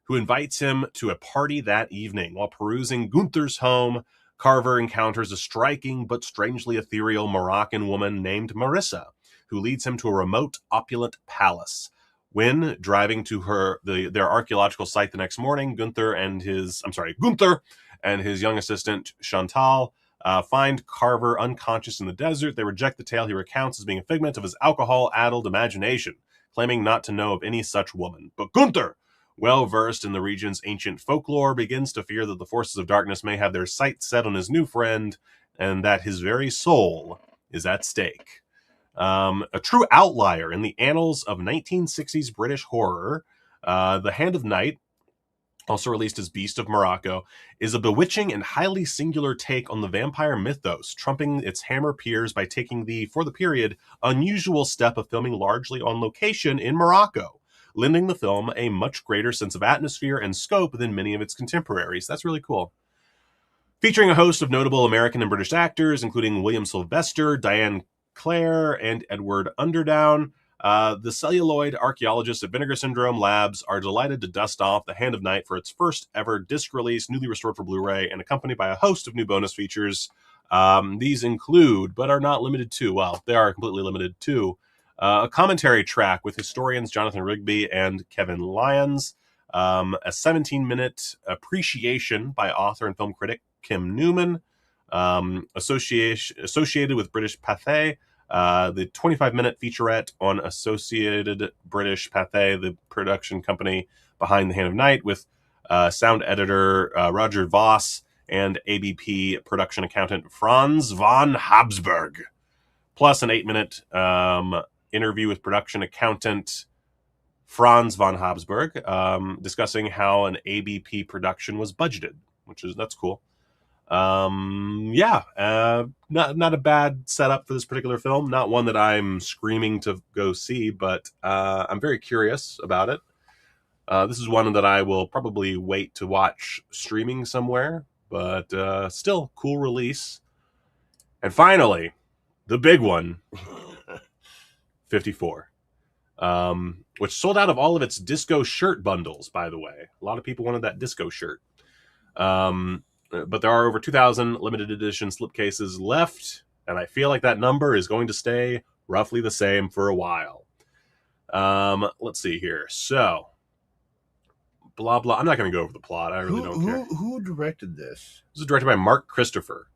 who invites him to a party that evening. While perusing Gunther's home, Carver encounters a striking but strangely ethereal Moroccan woman named Marissa, who leads him to a remote, opulent palace. When driving to their archaeological site the next morning, Gunther and his young assistant Chantal find Carver unconscious in the desert. They reject the tale he recounts as being a figment of his alcohol-addled imagination, claiming not to know of any such woman. But Gunther, well versed in the region's ancient folklore, begins to fear that the forces of darkness may have their sights set on his new friend, and that his very soul is at stake. A true outlier in the annals of 1960s British horror, The Hand of Night, also released as Beast of Morocco, is a bewitching and highly singular take on the vampire mythos, trumping its Hammer peers by taking the, for the period, unusual step of filming largely on location in Morocco, lending the film a much greater sense of atmosphere and scope than many of its contemporaries. That's really cool. Featuring a host of notable American and British actors, including William Sylvester, Diane Clare, and Edward Underdown, the celluloid archaeologists at Vinegar Syndrome Labs are delighted to dust off The Hand of Night for its first ever disc release, newly restored for Blu-ray, and accompanied by a host of new bonus features. These include, but are not limited to, well, they are completely limited to, a commentary track with historians Jonathan Rigby and Kevin Lyons, a 17-minute appreciation by author and film critic Kim Newman, associated with British Pathé, the 25-minute featurette on Associated British Pathé, the production company behind The Hand of Night, with sound editor Roger Voss and ABP production accountant Franz von Habsburg, plus an 8-minute interview with production accountant Franz von Habsburg, discussing how an ABP production was budgeted, that's cool. Not a bad setup for this particular film. Not one that I'm screaming to go see, but I'm very curious about it. This is one that I will probably wait to watch streaming somewhere, but still, cool release. And finally, the big one, 54, which sold out of all of its disco shirt bundles, by the way. A lot of people wanted that disco shirt. But there are over 2,000 limited edition slipcases left, and I feel like that number is going to stay roughly the same for a while. Let's see here. So, blah, blah. I'm not going to go over the plot. I really don't care. Who directed this? This is directed by Mark Christopher.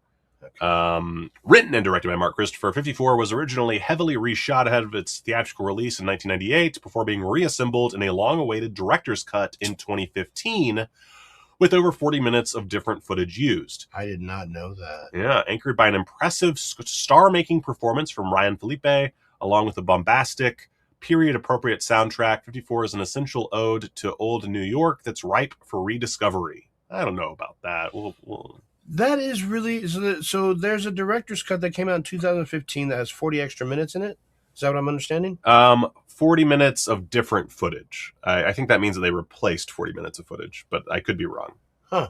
Okay. Written and directed by Mark Christopher, 54 was originally heavily reshot ahead of its theatrical release in 1998 before being reassembled in a long-awaited director's cut in 2015, with over 40 minutes of different footage used. I did not know that. Yeah, anchored by an impressive star-making performance from Ryan Felipe, along with a bombastic, period-appropriate soundtrack. 54 is an essential ode to old New York that's ripe for rediscovery. I don't know about that. That is really... So there's a director's cut that came out in 2015 that has 40 extra minutes in it? Is that what I'm understanding? 40 minutes of different footage. I think that means that they replaced 40 minutes of footage, but I could be wrong. Huh.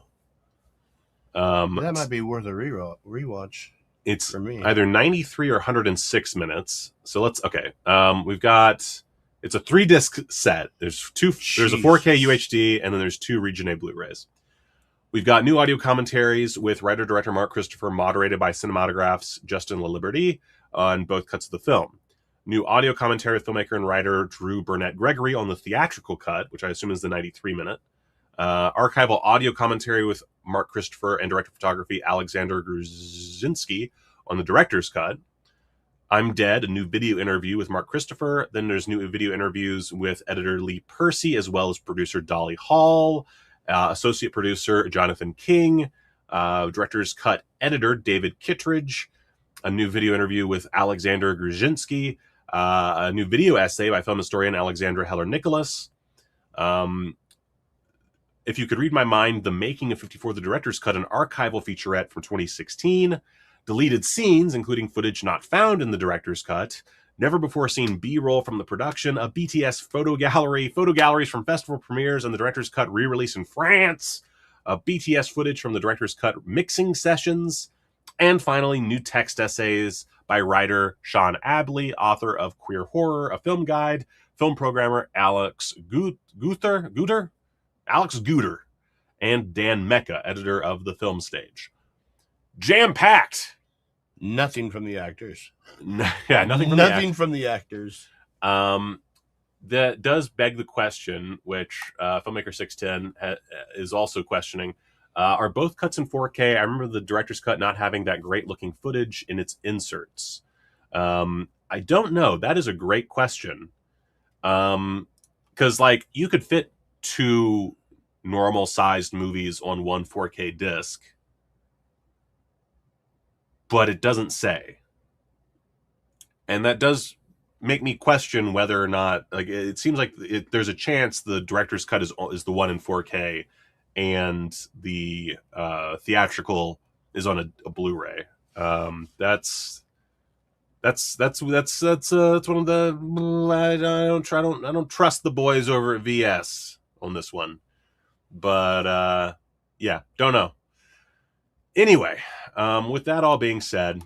That might be worth a rewatch. It's for me. Either 93 or 106 minutes. So we've got, it's a 3-disc set. There's a 4K UHD, and then there's 2 Region A Blu-rays. We've got new audio commentaries with writer-director Mark Christopher, moderated by Cinematograph's Justin LaLiberty on both cuts of the film. New audio commentary with filmmaker and writer Drew Burnett Gregory on the theatrical cut, which I assume is the 93-minute. Archival audio commentary with Mark Christopher and director of photography Alexander Gruzinski on the director's cut. I'm Dead, a new video interview with Mark Christopher. Then there's new video interviews with editor Lee Percy, as well as producer Dolly Hall, associate producer Jonathan King, director's cut editor David Kittredge, a new video interview with Alexander Gruzinski, a new video essay by film historian Alexandra Heller-Nicholas. If You Could Read My Mind, The Making of 54, the director's cut, an archival featurette from 2016. Deleted scenes, including footage not found in the director's cut. Never before seen B-roll from the production. A BTS photo gallery. Photo galleries from festival premieres and the director's cut re-release in France. BTS footage from the director's cut mixing sessions. And finally, new text essays by writer Sean Abley, author of Queer Horror, a film guide, film programmer Alex Guter, and Dan Mecca, editor of The Film Stage. jam-packed. Nothing from the actors. Yeah, nothing from the actors. That does beg the question, which filmmaker 610 is also questioning. Are both cuts in 4K? I remember the director's cut not having that great-looking footage in its inserts. I don't know. That is a great question. Because, like, you could fit 2 normal-sized movies on one 4K disc, but it doesn't say. And that does make me question whether or not, like, it seems like there's a chance the director's cut is the one in 4K, and the theatrical is on a Blu-ray. That's one of the I don't trust the boys over at VS on this one, but yeah, don't know. Anyway, with that all being said,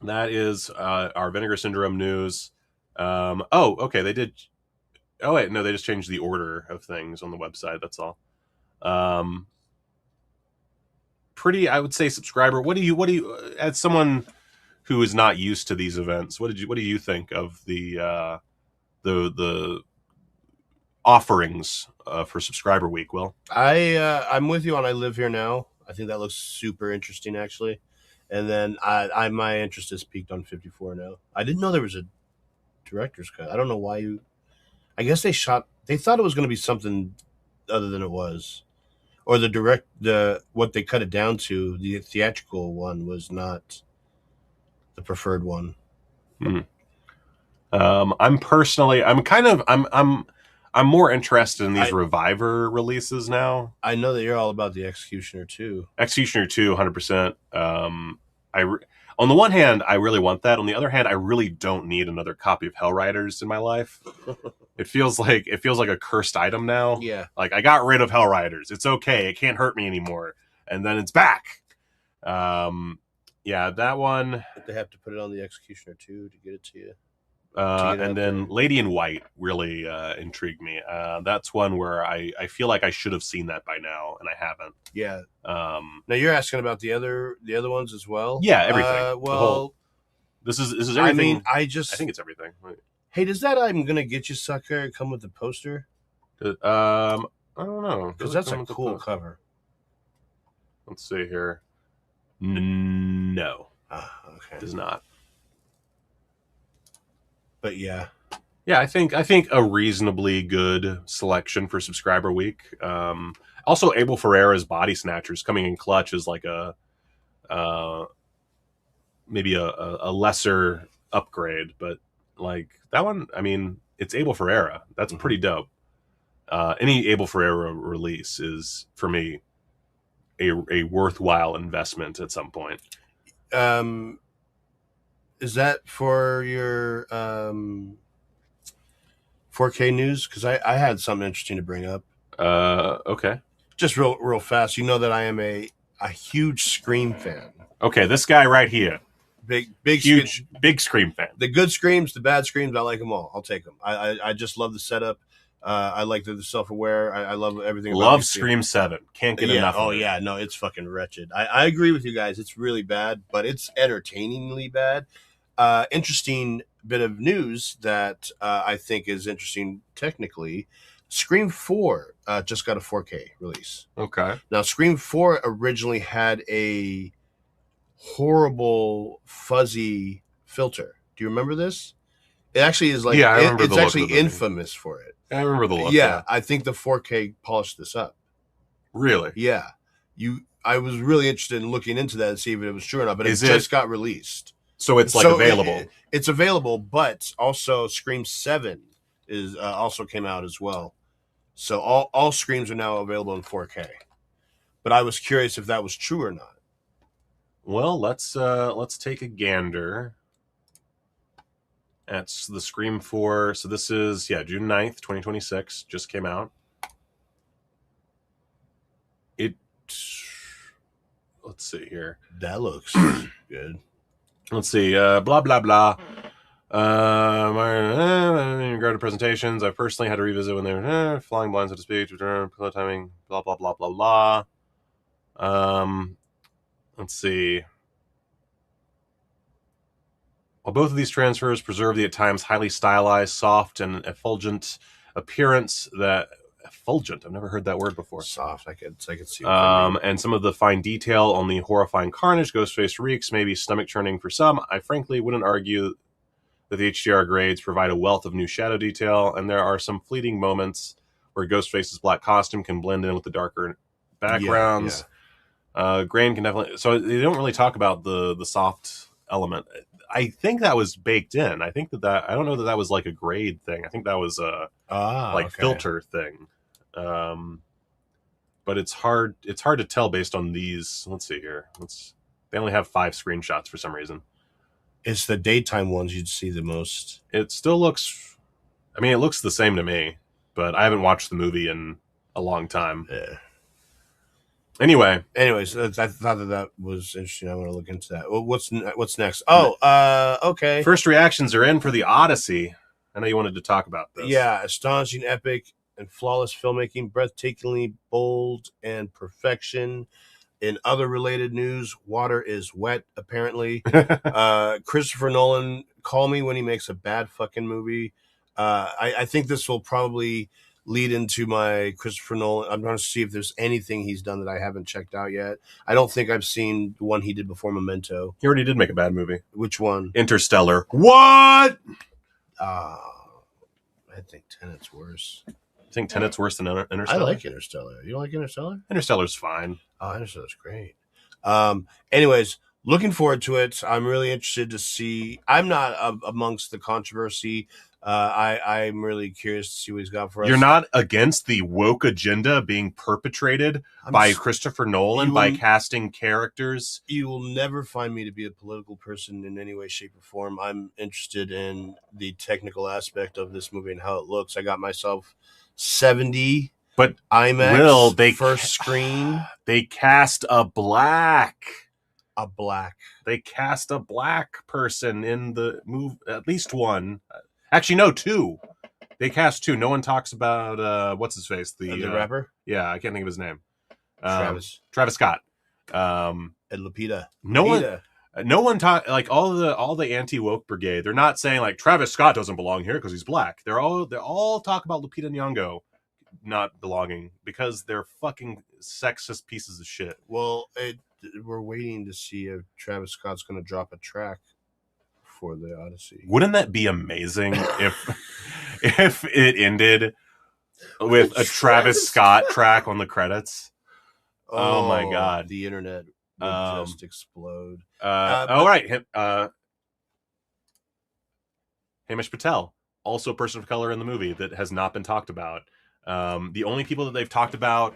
that is our Vinegar Syndrome news. Oh, okay, they did. Oh wait, no, they just changed the order of things on the website. That's all. Pretty, I would say, subscriber. What do you, as someone who is not used to these events, what do you think of the offerings for Subscriber Week? Will? I'm with you on I Live Here Now. I think that looks super interesting, actually. And then my interest is peaked on 54 now. I didn't know there was a director's cut. I don't know why I guess they thought it was going to be something other than it was. Or what they cut it down to, the theatrical one was not the preferred one. I'm more interested in these Reviver releases now. I know that you're all about the Executioner 2. Executioner 2, 100%. On the one hand, I really want that. On the other hand, I really don't need another copy of Hellriders in my life. It feels like a cursed item now. Yeah. Like, I got rid of Hellriders. It's okay. It can't hurt me anymore. And then it's back. Yeah, that one. But they have to put it on the Executioner 2 to get it to you. And then Lady in White really intrigued me. That's one where I feel like I should have seen that by now, and I haven't. Yeah. Now you're asking about the other ones as well. Yeah, everything. This is everything. I mean, I think it's everything. Hey, does that "I'm Gonna Get You" sucker come with the poster? I don't know, because that's a cool cover. Let's see here. No. Okay. It does not. But yeah, I think a reasonably good selection for Subscriber Week. Also, Abel Ferreira's Body Snatchers coming in clutch is like maybe a lesser upgrade, but like that one, I mean, it's Abel Ferreira. That's pretty dope. Any Abel Ferreira release is, for me, a worthwhile investment at some point. Is that for your 4K news? Because I had something interesting to bring up. Okay. Just real fast. You know that I am a huge Scream fan. Okay, this guy right here. Big huge big Scream fan. The good Screams, the bad Screams, I like them all. I'll take them. I just love the setup. I like the self-aware. I love everything. Love Scream 7. Can't get enough of it. Yeah, no, it's fucking wretched. I agree with you guys. It's really bad, but it's entertainingly bad. Interesting bit of news that I think is interesting technically. Scream 4 just got a 4K release. Okay. Now, Scream 4 originally had a horrible fuzzy filter. Do you remember this? It actually is like, yeah, I remember it's actually infamous for it. I remember the look. Yeah, I think the 4K polished this up. Really? Yeah. I was really interested in looking into that and see if it was true or not, but it just got released. So it's like available. It's available, but also Scream 7 is also came out as well. So all Screams are now available in 4K. But I was curious if that was true or not. Well, let's take a gander. That's the Scream 4. So this is, June 9th, 2026. Just came out. Let's see here. That looks good. Let's see. Blah, blah, blah. In regard to presentations, I personally had to revisit when they were flying blind, so to speak, timing, blah, blah, blah, blah, blah. Let's see. While both of these transfers preserve the at times highly stylized, soft, and effulgent appearance that effulgent, I've never heard that word before. Soft, I could see. And some of the fine detail on the horrifying carnage Ghostface wreaks may be stomach churning for some. I frankly wouldn't argue that the HDR grades provide a wealth of new shadow detail, and there are some fleeting moments where Ghostface's black costume can blend in with the darker backgrounds. Grain can definitely. So they don't really talk about the soft element. I think that was baked in. I think that I don't know that was like a grade thing. I think that was a filter thing. But it's hard to tell based on these. Let's see here. They only have 5 screenshots for some reason. It's the daytime ones you'd see the most. It still looks. I mean, it looks the same to me, but I haven't watched the movie in a long time. Yeah. Anyways, I thought that was interesting. I want to look into that. Well, what's next? Oh, okay. First reactions are in for the Odyssey. I know you wanted to talk about this. Yeah, astonishing, epic, and flawless filmmaking, breathtakingly bold and perfection. In other related news, water is wet, apparently. Christopher Nolan, call me when he makes a bad fucking movie. I think this will probably lead into my Christopher Nolan. I'm going to see if there's anything he's done that I haven't checked out yet. I don't think I've seen the one he did before Memento. He already did make a bad movie. Which one? Interstellar. What? I think Tenet's worse. I think Tenet's worse than Interstellar. I like Interstellar. You don't like Interstellar? Interstellar's fine. Oh, Interstellar's great. Anyways, looking forward to it. I'm really interested to see. I'm not amongst the controversy. I'm really curious to see what he's got for us. You're not against the woke agenda being perpetrated by Christopher Nolan by casting characters? You will never find me to be a political person in any way, shape, or form. I'm interested in the technical aspect of this movie and how it looks. I got myself 70 but IMAX first screen. They cast a black. They cast a black person in the movie. At least one. Actually, no, 2. They cast 2. No one talks about what's his face, the rapper. Yeah, I can't think of his name. Travis Scott. And Lupita. No one talk like all the anti-woke brigade. They're not saying like Travis Scott doesn't belong here because he's black. They all talk about Lupita Nyong'o not belonging because they're fucking sexist pieces of shit. Well, we're waiting to see if Travis Scott's going to drop a track for the Odyssey. Wouldn't that be amazing if it ended with a Travis Scott track on the credits? Oh my god, the internet would just explode. Right, Hamish Patel, also a person of color in the movie that has not been talked about. The only people that they've talked about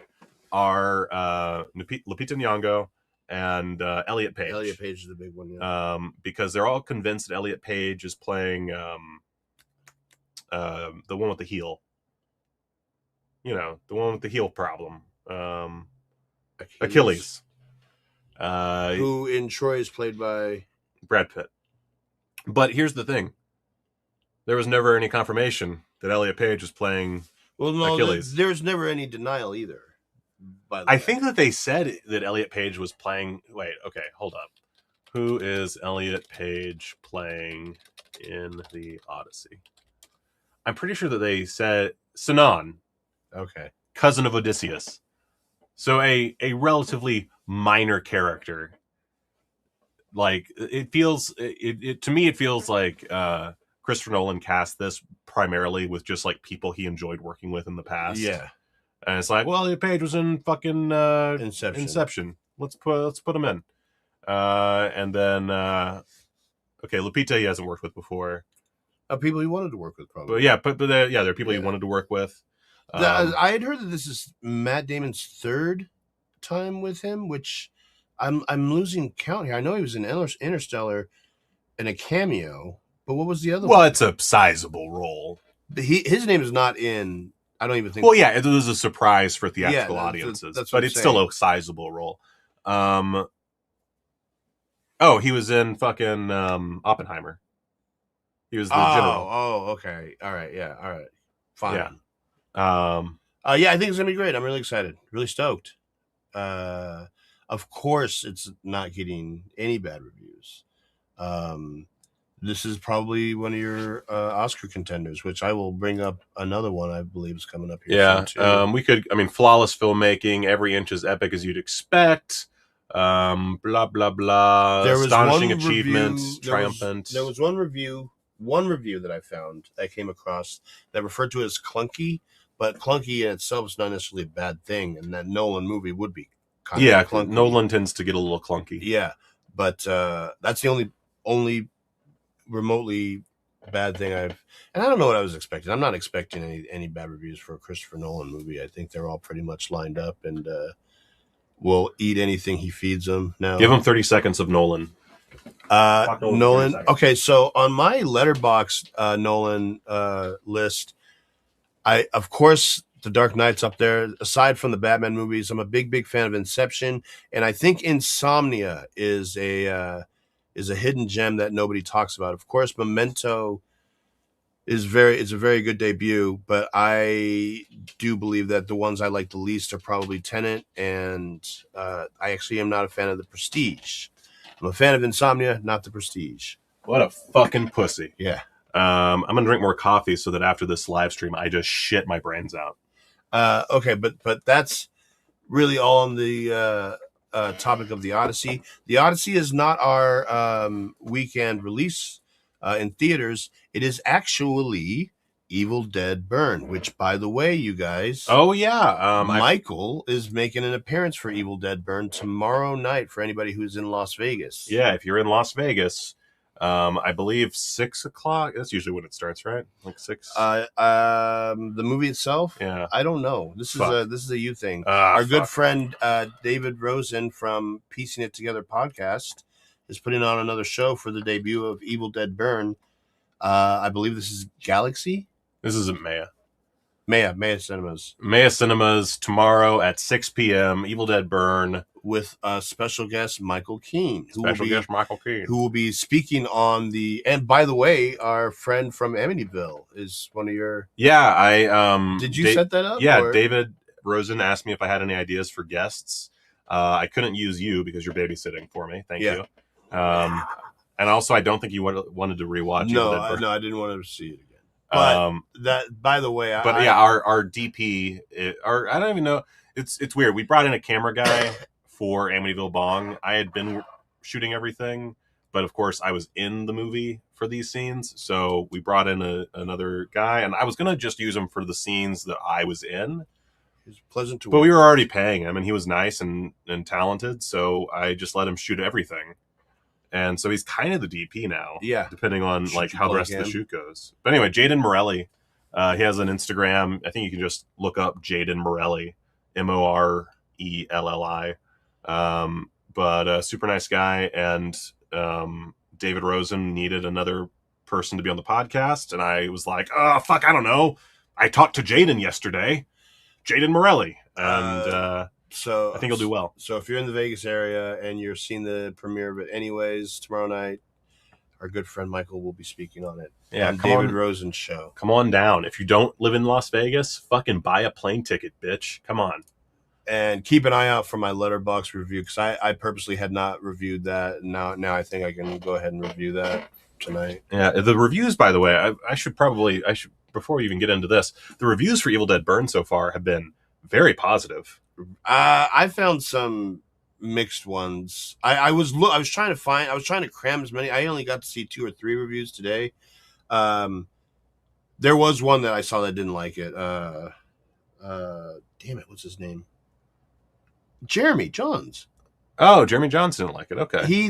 are Lupita Nyong'o and Elliot Page. Elliot Page is the big one, yeah. Because they're all convinced that Elliot Page is playing the one with the heel. You know, the one with the heel problem. Achilles. Who in Troy is played by Brad Pitt. But here's the thing. There was never any confirmation that Elliot Page was playing Achilles. There's never any denial either. I think that they said that Elliot Page was playing... Wait, okay, hold up. Who is Elliot Page playing in the Odyssey? I'm pretty sure that they said Sinon. Okay. Cousin of Odysseus. So a relatively minor character. Like, it feels... to me, it feels like Christopher Nolan cast this primarily with just, like, people he enjoyed working with in the past. Yeah. And it's like, well, Elliot Page was in fucking Inception. Let's put him in. And then, okay, Lupita he hasn't worked with before. People he wanted to work with, probably. But yeah, there are people he wanted to work with. I had heard that this is Matt Damon's 3rd time with him, which I'm losing count here. I know he was in Interstellar in a cameo, but what was the other one? Well, it's a sizable role. His name is not in... I don't even think... Well, yeah, it was a surprise for theatrical audiences, but it's still a sizable role. He was in fucking Oppenheimer. He was the general. Oh, okay. All right, yeah, all right. Fine. Yeah. Yeah, I think it's going to be great. I'm really excited. Really stoked. Of course, it's not getting any bad reviews. This is probably one of your Oscar contenders, which I will bring up another one I believe is coming up here. Yeah, soon too. we could. I mean, flawless filmmaking, every inch as epic as you'd expect. Blah blah blah. There was Astonishing one achievements, review, triumphant. There was one review that I found, I came across, that referred to it as clunky, but clunky in itself is not necessarily a bad thing, and that Nolan movie would be kind of clunky. Nolan tends to get a little clunky. Yeah, but that's the only remotely bad thing and I don't know what I was expecting. I'm not expecting any bad reviews for a Christopher Nolan movie. I think they're all pretty much lined up and will eat anything he feeds them. Now, Give him 30 seconds of Nolan. Nolan. Okay, so on my Letterboxd Nolan list, of course The Dark Knight's up there. Aside from the Batman movies, I'm a big fan of Inception, and I think Insomnia is a hidden gem that nobody talks about. Of course, Memento is a very good debut, but I do believe that the ones I like the least are probably Tenet, and I actually am not a fan of The Prestige. I'm a fan of Insomnia, not The Prestige. What a fucking pussy. Yeah. I'm gonna drink more coffee so that after this live stream, I just shit my brains out. Okay, but that's really all on the topic of the Odyssey. The Odyssey is not our weekend release in theaters. It is actually Evil Dead Burn, which, by the way, you guys. Oh yeah, Michael is making an appearance for Evil Dead Burn tomorrow night for anybody who's in Las Vegas. Yeah, if you're in Las Vegas, I believe 6:00. That's usually when it starts, right? Like 6. The movie itself. Yeah, I don't know. This is a you thing. Our good friend David Rosen from Piecing It Together podcast is putting on another show for the debut of Evil Dead Burn. I believe this is Galaxy. This isn't Maya. Maya Cinemas. Maya Cinemas tomorrow at 6 p.m. Evil Dead Burn with special guest Michael Keene, who will be speaking on the. And by the way, our friend from Amityville is one of your. Yeah, I Did you set that up? Yeah, or? David Rosen asked me if I had any ideas for guests. I couldn't use you because you're babysitting for me. Thank you. And also, I don't think you wanted to rewatch. No, I didn't want to see it again. But that, by the way, our DP, I don't even know. It's weird. We brought in a camera guy for Amityville Bong. I had been shooting everything, but of course I was in the movie for these scenes, so we brought in another guy, and I was gonna just use him for the scenes that I was in. He was pleasant to but work. We were already paying him, and he was nice and talented, so I just let him shoot everything. And so he's kind of the DP now, depending on how the rest of the shoot goes. But anyway, Jaden Morelli, he has an Instagram. I think you can just look up Jaden Morelli, Morelli. But super nice guy. And David Rosen needed another person to be on the podcast, and I was like, oh fuck, I don't know. I talked to Jaden yesterday, Jaden Morelli, and. So I think he'll do well. So if you're in the Vegas area and you're seeing the premiere of it anyways, tomorrow night, our good friend Michael will be speaking on it. Yeah, on David Rosen's show. Come on down. If you don't live in Las Vegas, fucking buy a plane ticket, bitch. Come on. And keep an eye out for my Letterboxd review, because I purposely had not reviewed that. Now I think I can go ahead and review that tonight. Yeah, the reviews, by the way, I should before we even get into this, the reviews for Evil Dead Burn so far have been very positive. I found some mixed ones. I was trying to cram as many. I only got to see 2 or 3 reviews today. There was one that I saw that didn't like it. Damn it, what's his name? Jeremy Johns. Oh, Jeremy Johns didn't like it. Okay. He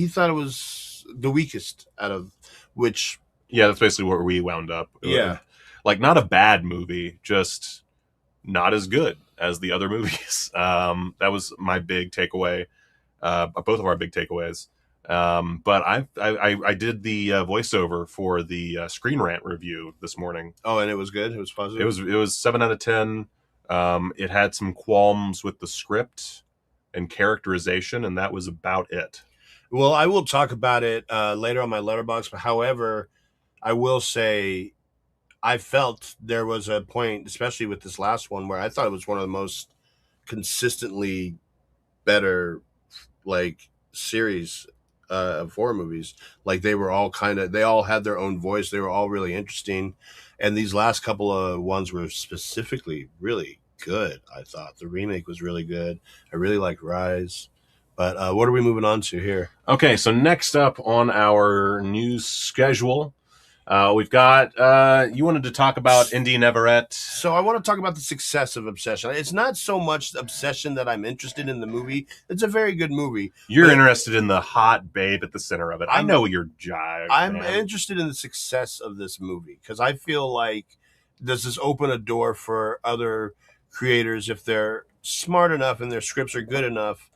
thought it was the weakest out of which. Yeah, that's basically where we wound up. Yeah. Not a bad movie, just not as good as the other movies. That was my big takeaway. Both of our big takeaways. But I did the voiceover for the Screen Rant review this morning. Oh, and it was good. It was positive. It was 7 out of 10. It had some qualms with the script and characterization, and that was about it. Well, I will talk about it later on my Letterboxd. But however, I will say, I felt there was a point, especially with this last one, where I thought it was one of the most consistently better like series of horror movies. Like they all had their own voice. They were all really interesting, and these last couple of ones were specifically really good. I thought the remake was really good. I really like Rise. But what are we moving on to here? Okay, so next up on our news schedule, we've got, you wanted to talk about Indy Neverett. So I want to talk about the success of Obsession. It's not so much Obsession that I'm interested in the movie. It's a very good movie. You're interested in the hot babe at the center of it. I know your jive. I'm man. interested in the success of this movie because I feel like does this open a door for other creators if they're smart enough and their scripts are good enough.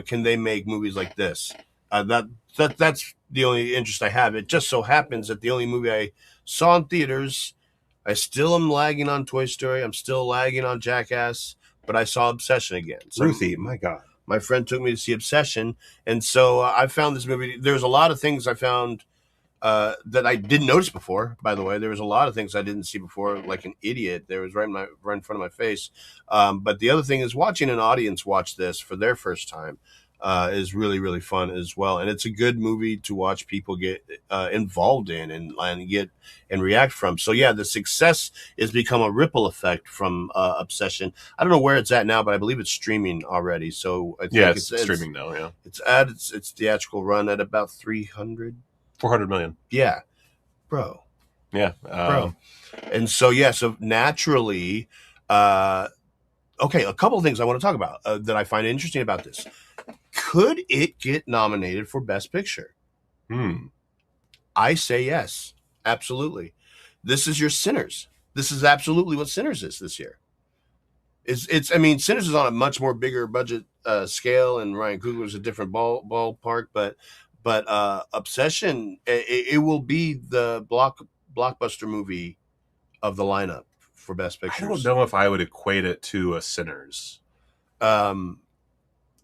Can they make movies like this? That's the only interest I have. It just so happens that the only movie I saw in theaters, I still am lagging on Toy Story. I'm still lagging on Jackass, but I saw Obsession again. So Ruthie, my God. my friend took me to see Obsession, and so I found this movie. There's a lot of things I found that I didn't notice before. By the way, there was a lot of things I didn't see before, like an idiot. There was right in front of my face. But the other thing is watching an audience watch this for their first time is really, really fun as well. And it's a good movie to watch people get involved in and react from. So yeah, the success has become a ripple effect from Obsession. I don't know where it's at now, but I believe it's streaming already. So I think it's streaming now. Yeah, it's at its theatrical run at about 400 million. Yeah, bro. Yeah, Bro. And so so naturally, okay, a couple of things I want to talk about that I find interesting about this. Could it get nominated for Best Picture? I say yes, absolutely. This is your Sinners. This is absolutely what Sinners is this year. I mean, Sinners is on a much more bigger budget scale, and Ryan Coogler's a different ballpark, but Obsession, it will be the blockbuster movie of the lineup for Best Picture. I don't know if I would equate it to a Sinners.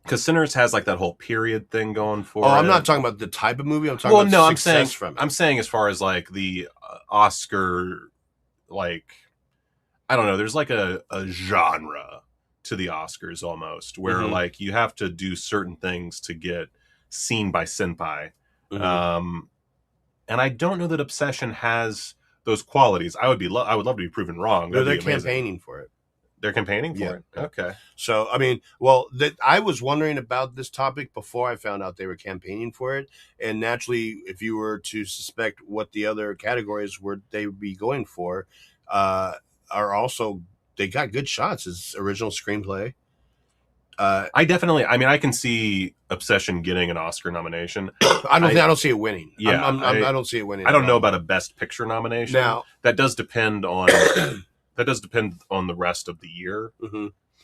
Because Sinners has like that whole period thing going for it. I'm not talking about the type of movie. I'm talking about success from it. I'm saying as far as like the Oscar, like, I don't know, there's like a genre to the Oscars almost, where like you have to do certain things to get seen by Senpai. And I don't know that Obsession has those qualities. I would love to be proven wrong. No, they're campaigning for it. They're campaigning for it. Okay. So, I mean, I was wondering about this topic before I found out they were campaigning for it. And naturally, if you were to suspect what the other categories they would be going for, are also, they got good shots as original screenplay. I can see Obsession getting an Oscar nomination. I don't see it winning. Yeah, I don't see it winning. I don't know about a Best Picture nomination. Now, that does depend on the rest of the year.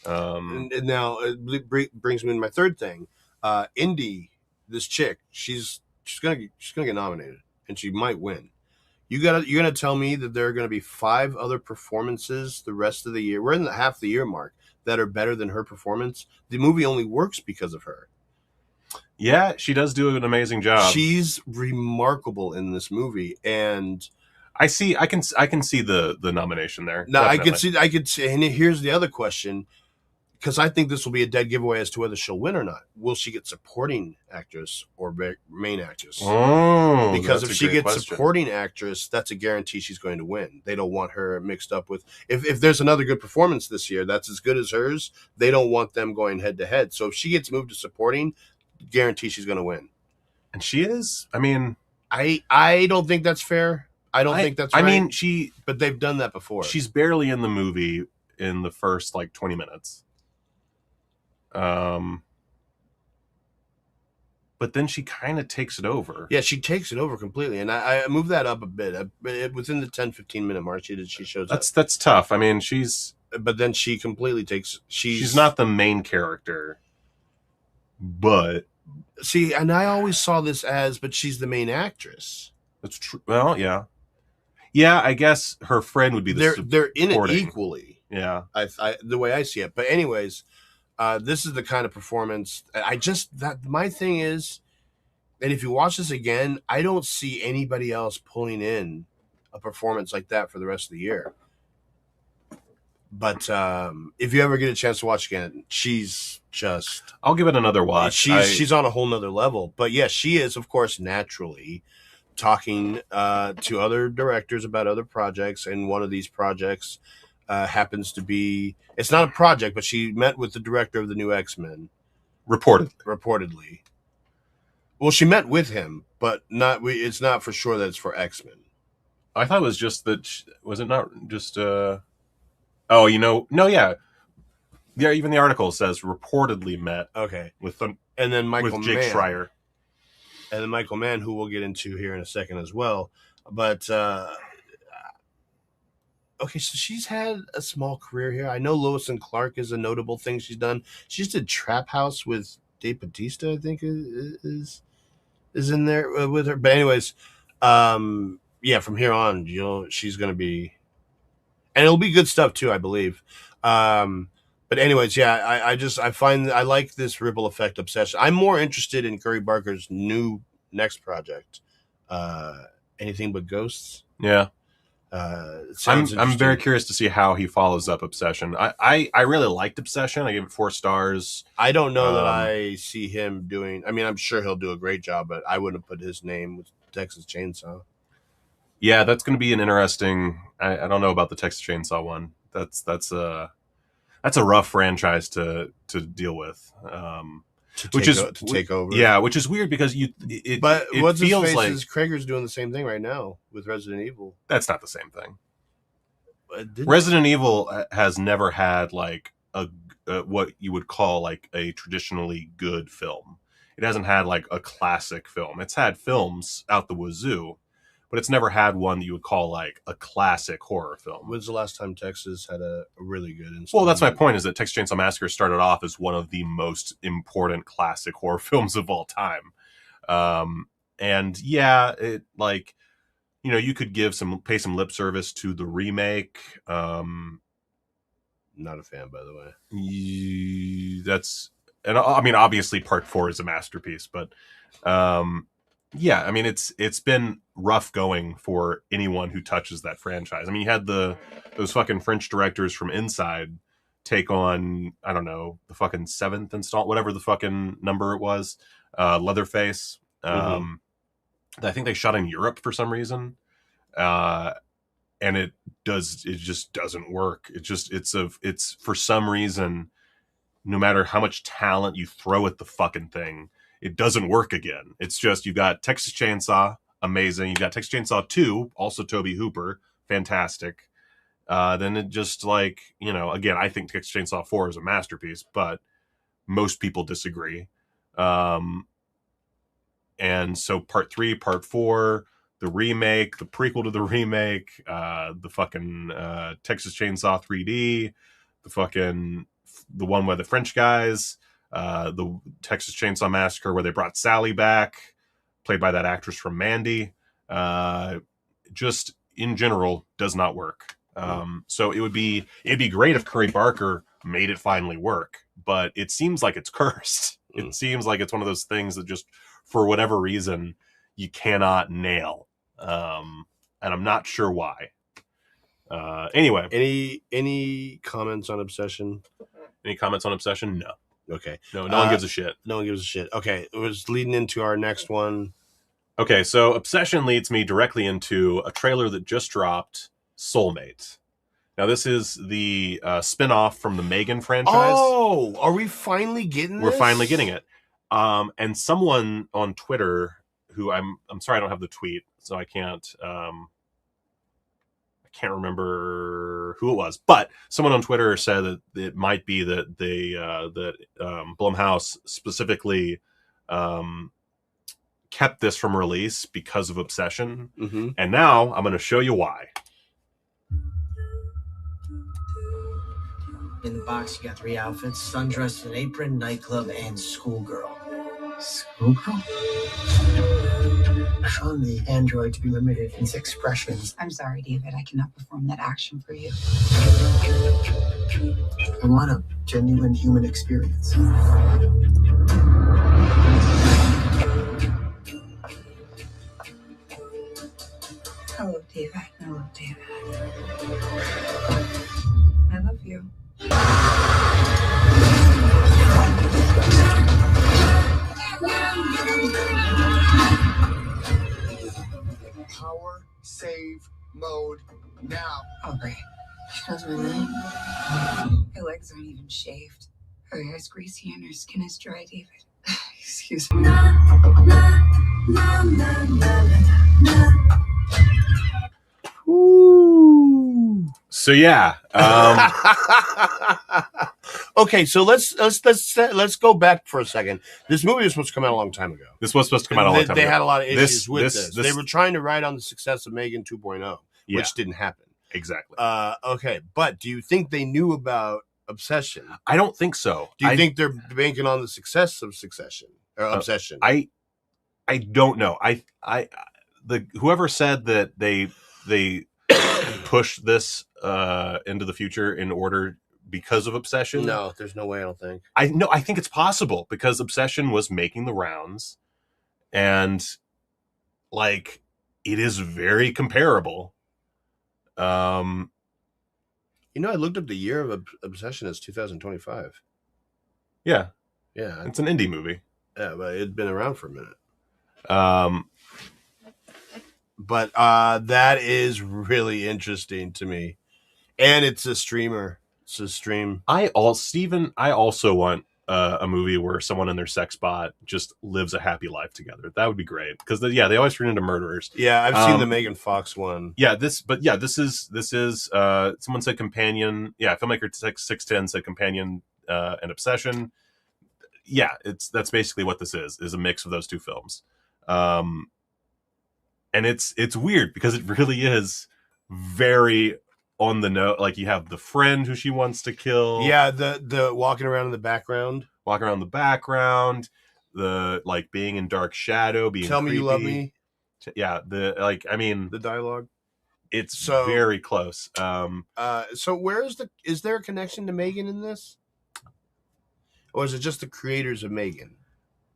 And now it brings me to my third thing. Indy, this chick, she's gonna get nominated, and she might win. You're gonna tell me that there are gonna be 5 other performances the rest of the year. We're in the half the year mark that are better than her performance. The movie only works because of her. Yeah, she does do an amazing job. She's remarkable in this movie, and I can see the nomination there. Now I could see, and here's the other question, because I think this will be a dead giveaway as to whether she'll win or not. Will she get supporting actress or main actress? Oh, because if she gets supporting actress, that's a guarantee she's going to win. They don't want her mixed up with, if there's another good performance this year that's as good as hers, they don't want them going head to head. So if she gets moved to supporting, guarantee she's going to win. And she is. I mean, I don't think that's fair. I don't think that's right. I mean, but they've done that before. She's barely in the movie in the first like 20 minutes. But then she kind of takes it over. Yeah, she takes it over completely. And I moved that up a bit. Within the 10-15 minute mark, she shows up. That's tough. I mean, but then she completely takes, she's not the main character. But see, and I always saw this but she's the main actress. That's true. Well, yeah. Yeah, I guess her friend would be they're in it equally. Yeah. The way I see it. But anyways, this is the kind of performance my thing is, and if you watch this again, I don't see anybody else pulling in a performance like that for the rest of the year. But if you ever get a chance to watch again, she's just... I'll give it another watch. She's on a whole nother level. But yeah, she is, of course, naturally talking to other directors about other projects. And one of these projects happens to be... It's not a project, but she met with the director of the new X-Men. Reportedly. Well, she met with him, but it's not for sure that it's for X-Men. I thought it was just that... Was it not just... Oh, no, yeah. Yeah, even the article says reportedly met. Okay. With and then Michael Jake Mann. Schreier. And then Michael Mann, who we'll get into here in a second as well. But, okay, so she's had a small career here. I know Lois and Clark is a notable thing she's done. She just did Trap House with Dave Bautista, I think, is in there with her. But anyways, yeah, from here on, she's going to be... And it'll be good stuff too, I believe. But anyways, yeah, I find I like this ripple effect obsession. I'm more interested in Curry Barker's next project, Anything But Ghosts. Yeah, I'm very curious to see how he follows up Obsession. I really liked Obsession. I gave it 4 stars. I don't know that I see him doing. I mean, I'm sure he'll do a great job, but I wouldn't put his name with Texas Chainsaw. Yeah, that's going to be an interesting. I don't know about the Texas Chainsaw one. That's a rough franchise to deal with. To take over. Yeah, which is weird because it what's feels his face like is Krager's doing the same thing right now with Resident Evil. That's not the same thing. Resident Evil has never had like a what you would call like a traditionally good film. It hasn't had like a classic film. It's had films out the wazoo, but it's never had one that you would call like a classic horror film. When's the last time Texas had a really good installment? Well, that's my point, is that Texas Chainsaw Massacre started off as one of the most important classic horror films of all time. And yeah, it like, you could pay some lip service to the remake. Not a fan, by the way. And I mean, obviously part 4 is a masterpiece, but yeah, I mean, it's been rough going for anyone who touches that franchise. I mean, you had those fucking French directors from Inside take on, I don't know, the fucking 7th installment, whatever the fucking number it was, Leatherface. I think they shot in Europe for some reason, and it just doesn't work. It's for some reason, no matter how much talent you throw at the fucking thing, it doesn't work again. It's just, you got Texas Chainsaw, amazing. You got Texas Chainsaw 2, also Tobe Hooper, fantastic. Then it just like, again, I think Texas Chainsaw 4 is a masterpiece, but most people disagree. And so part 3, part 4, the remake, the prequel to the remake, the fucking Texas Chainsaw 3D, the one where the French guys, the Texas Chainsaw Massacre where they brought Sally back, played by that actress from Mandy, just in general does not work. So it'd be great if Curry Barker made it finally work, but it seems like it's cursed. It seems like it's one of those things that just, for whatever reason, you cannot nail. And I'm not sure why. Anyway. Any comments on Obsession? Any comments on Obsession? No. Okay. No one gives a shit. No one gives a shit. Okay. It was leading into our next one. Okay, so Obsession leads me directly into a trailer that just dropped, Soulmate. Now, this is the spin-off from the Megan franchise. Oh, are we finally getting this? We're finally getting it. And someone on Twitter, who I'm sorry I don't have the tweet, so I can't remember who it was, but someone on Twitter said that it might be that Blumhouse specifically kept this from release because of Obsession. Mm-hmm. And now I'm going to show you why. In the box, you got 3 outfits: sundress and apron, nightclub, and schoolgirl. Schoolgirl? I found the android to be limited in its expressions. I'm sorry, David. I cannot perform that action for you. I want a genuine human experience. Hello, David. Hello, David. I love you. Power save mode now. Aubrey. She knows my name. Her legs aren't even shaved. Her hair's greasy and her skin is dry, David. Excuse me. Ooh. So yeah, Okay, so let's go back for a second. This movie was supposed to come out a long time ago. this was supposed to come out a long time They ago. had a lot of issues with this- this. They were trying to ride on the success of Megan 2.0, Yeah. which didn't happen. Exactly. Okay, but do you think they knew about Obsession? I don't think so. Do you think they're banking on the success of Succession or Obsession? I don't know. Whoever said that they push this into the future in order because of Obsession. No, there's no way. I don't think. I think it's possible because Obsession was making the rounds, and like it is very comparable. I looked up the year of Obsession as 2025. Yeah, Yeah, it's an indie movie. yeah, but it'd been around for a minute. Um, But that is really interesting to me, and it's a streamer. It's a stream. I also want a movie where someone in their sex bot just lives a happy life together. That would be great because they always turn into murderers. Yeah, I've seen the Megan Fox one. Yeah, this is someone said companion. Yeah, filmmaker 610 said companion and Obsession. Yeah, that's basically what this is a mix of those two films. And it's weird because it really is very on the note. Like you have the friend who she wants to kill. Yeah, the walking around in the background. The like being in dark shadow, being Tell me creepy. you love me. Yeah, The dialogue. it's very close. So is there a connection to Megan in this? Or is it just the creators of Megan?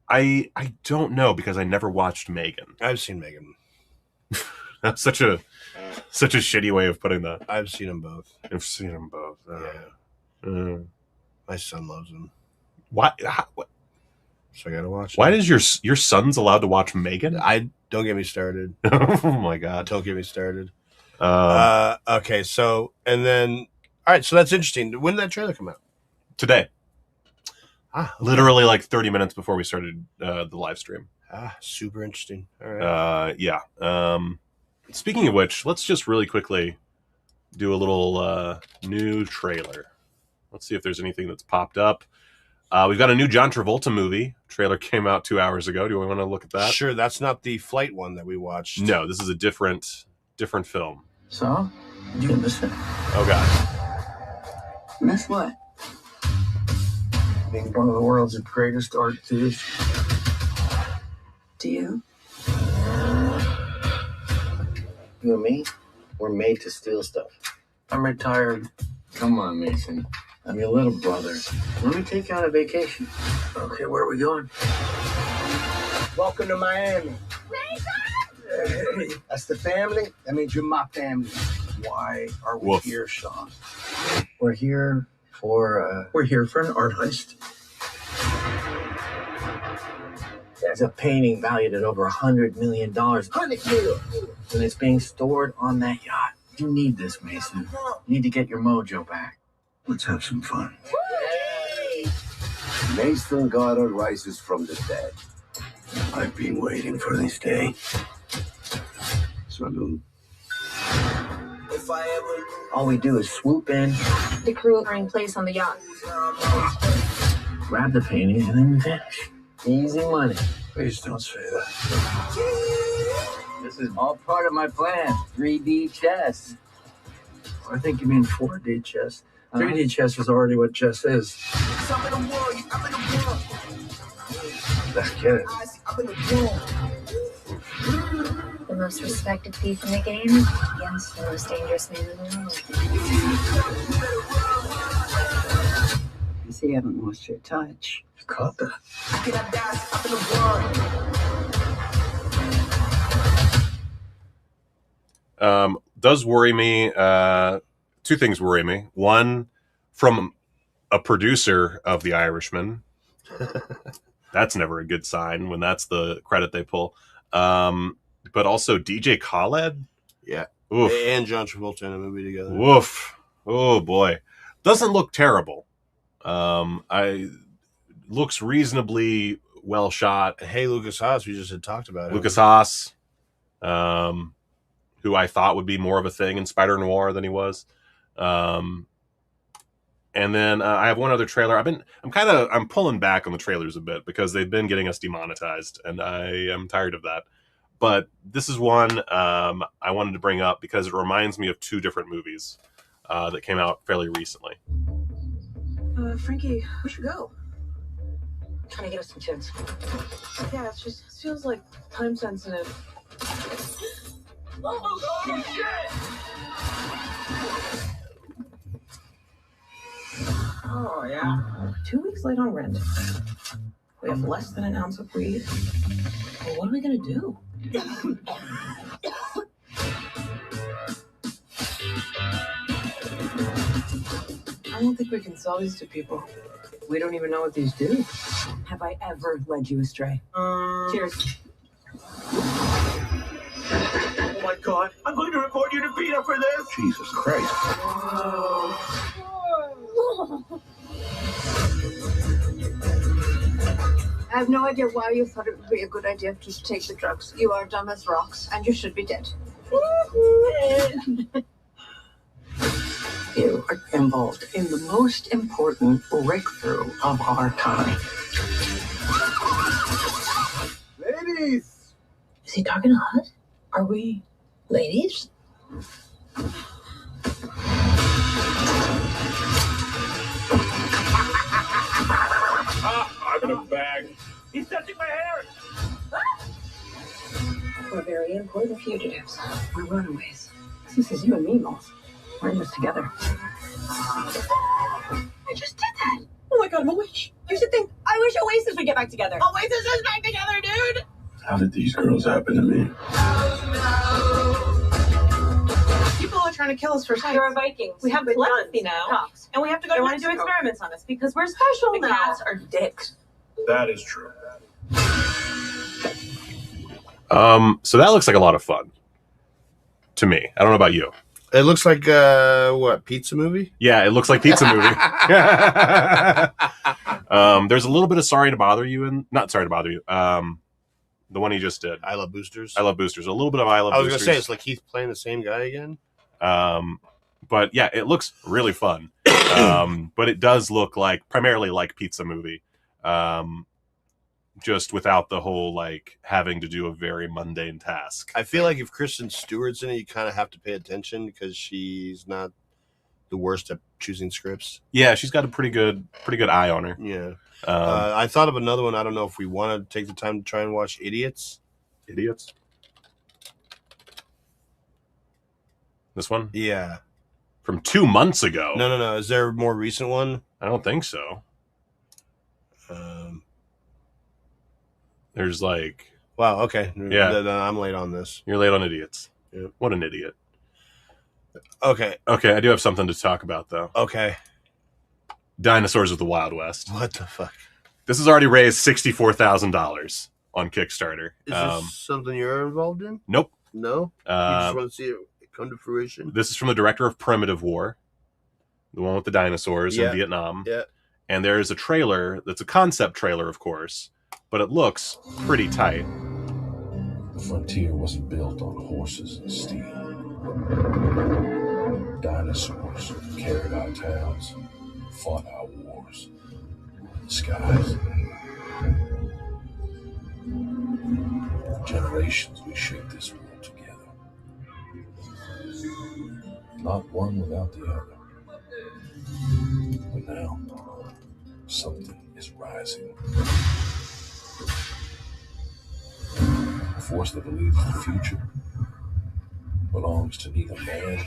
I don't know because I never watched Megan. I've seen Megan. That's such a shitty way of putting that. I've seen them both. I've seen them both. Yeah. My son loves them. Why? So I gotta watch Why them. does your son's allowed to watch Megan? Don't get me started. Oh my god! Don't get me started. Um, Okay, so and then all right, so that's interesting. When did that trailer come out? Today, Okay. literally like 30 minutes before we started the live stream. Super interesting. All right. Yeah. Speaking of which, let's just really quickly do a little new trailer. Let's see if there's anything that's popped up. We've got a new John Travolta movie. Trailer came out 2 hours ago. Do we want to look at that? Sure, that's not the flight one that we watched. No, this is a different film. So, did you miss it? Oh god. Miss what? Being one of the world's greatest art thieves. Do you? You and me, we're made to steal stuff. I'm retired. Come on, Mason. I'm your little brother. Let me take you on a vacation. Okay, where are we going? Welcome to Miami. Hey, that's the family? That means you're my family. Why are we Woof. here, Sean? We're here for an art heist. There's a painting valued at over $100 million. 100 million! And it's being stored on that yacht. You need this, Mason. You need to get your mojo back. Let's have some fun. Mason Goddard rises from the dead. I've been waiting for this day. Salute. All we do is swoop in, The crew are in place on the yacht. grab the painting, and then we vanish. Easy money. Please don't say that. This is all part of my plan. 3D chess. I think you mean 4D chess. 3D chess is already what chess is. Let's get it. The most respected thief in the game against the most dangerous man in the world. You see, you haven't lost your touch. You caught that. Does worry me. Two things worry me. One, from a producer of The Irishman. That's never a good sign when that's the credit they pull. but also DJ Khaled. Yeah. Oof. And John Travolta in a movie together. Woof. Oh boy. Doesn't look terrible. Looks reasonably well shot. Hey, Lucas Haas, we just had talked about Lucas him. Haas, who I thought would be more of a thing in Spider Noir than he was. And then I have one other trailer. I'm pulling back on the trailers a bit because they've been getting us demonetized, and I am tired of that. But this is one I wanted to bring up because it reminds me of two different movies that came out fairly recently. Frankie, we should go. Trying to get us some tunes. Yeah, it feels like time sensitive. Oh, shit! Oh, yeah. 2 weeks late on rent. We have less than an ounce of weed. Well, what are we going to do? I don't think we can sell these to people. We don't even know what these do. Have I ever led you astray? Cheers. Oh my God! I'm going to report you to PETA for this. Jesus Christ. I have no idea why you thought it would be a good idea to take the drugs. You are dumb as rocks, and you should be dead. You are involved in the most important breakthrough of our time. Ladies! Is he talking to us? Are we ladies? I'm in a bag. He's touching my hair. We're very important fugitives. We're runaways. This is you and me, Moss. We're in this together. I just did that. Oh my God, I'm a witch. You should think, I wish Oasis would get back together. Oasis is back together, dude! How did these girls happen to me? People are trying to kill us for science. You're Vikings. We have telepathy now. And we have to go to want to do experiments on us because we're special The now. cats are dicks. That is true. So that looks like a lot of fun to me. I don't know about you. It looks like pizza movie? Yeah, it looks like pizza movie. There's a little bit of Sorry to Bother You and not Sorry to Bother You. The one he just did. I Love Boosters. I Love Boosters. A little bit of I Love Boosters. I was gonna say it's like he's playing the same guy again. But yeah, it looks really fun. But it does look like primarily like pizza movie. Just without the whole like having to do a very mundane task. I feel like if Kristen Stewart's in it, you kind of have to pay attention because she's not the worst at choosing scripts. Yeah, she's got a pretty good eye on her. Yeah. I thought of another one. I don't know if we want to take the time to try and watch Idiots. Idiots? This one? Yeah. From 2 months ago. No. Is there a more recent one? I don't think so. There's like... Wow, okay. Yeah. I'm late on this. You're late on Idiots. Yeah. What an idiot. Okay. Okay, I do have something to talk about, though. Okay. Dinosaurs of the Wild West. What the fuck? This has already raised $64,000 on Kickstarter. Is this something you're involved in? Nope. No? You just want to see it come to fruition? This is from the director of Primitive War, the one with the dinosaurs in Vietnam. Yeah. And there's a trailer that's a concept trailer, of course, but it looks pretty tight. The frontier wasn't built on horses and steel. Dinosaurs carried our towns, fought our wars in the skies. For generations, we shaped this world together. Not one without the other. But now, something is rising. A force that believes the future belongs to neither man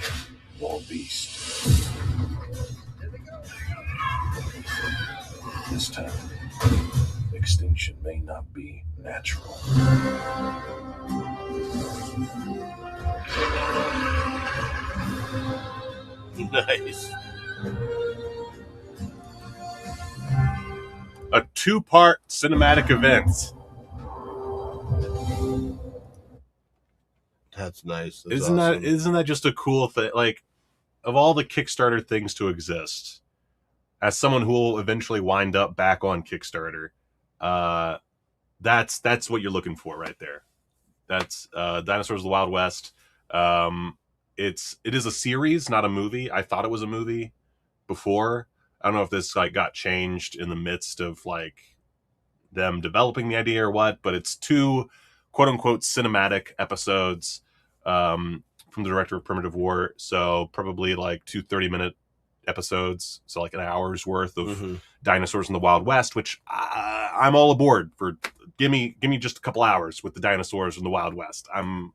nor beast. This time, extinction may not be natural. Nice. A 2-part cinematic event. That's nice. That's Isn't awesome. that just a cool thing? Like, of all the Kickstarter things to exist, as someone who will eventually wind up back on Kickstarter, that's what you're looking for right there. That's Dinosaurs of the Wild West. It is a series, not a movie. I thought it was a movie before. I don't know if this like got changed in the midst of like them developing the idea or what, but it's 2 quote unquote cinematic episodes from the director of Primitive War. So probably like 2 30-minute episodes. So like an hour's worth of Dinosaurs in the Wild West, which I'm all aboard for. Give me just a couple hours with the dinosaurs in the Wild West. I'm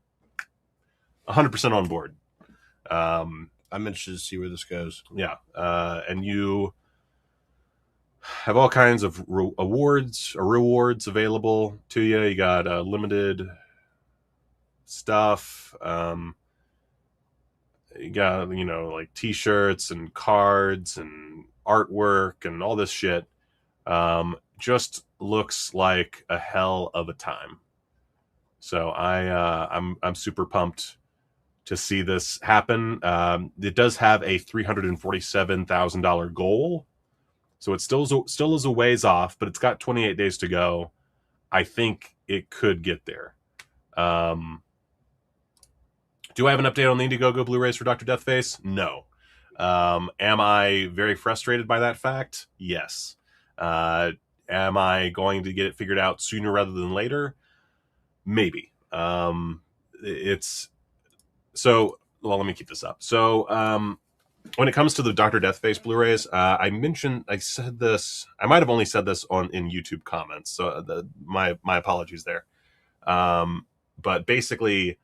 100% on board. I'm interested to see where this goes. Yeah. And you have all kinds of rewards available to you. You got limited stuff. You got, like t-shirts and cards and artwork and all this shit. Just looks like a hell of a time. So I'm super pumped to see this happen. It does have a $347,000 goal. So it still is a ways off, but it's got 28 days to go. I think it could get there. Do I have an update on the Indiegogo Blu-rays for Dr. Deathface? No. Am I very frustrated by that fact? Yes. Am I going to get it figured out sooner rather than later? Maybe. It's so. Well, let me keep this up. So, when it comes to the Dr. Deathface Blu-rays, I said this. I might have only said this in YouTube comments. So my apologies there. But basically,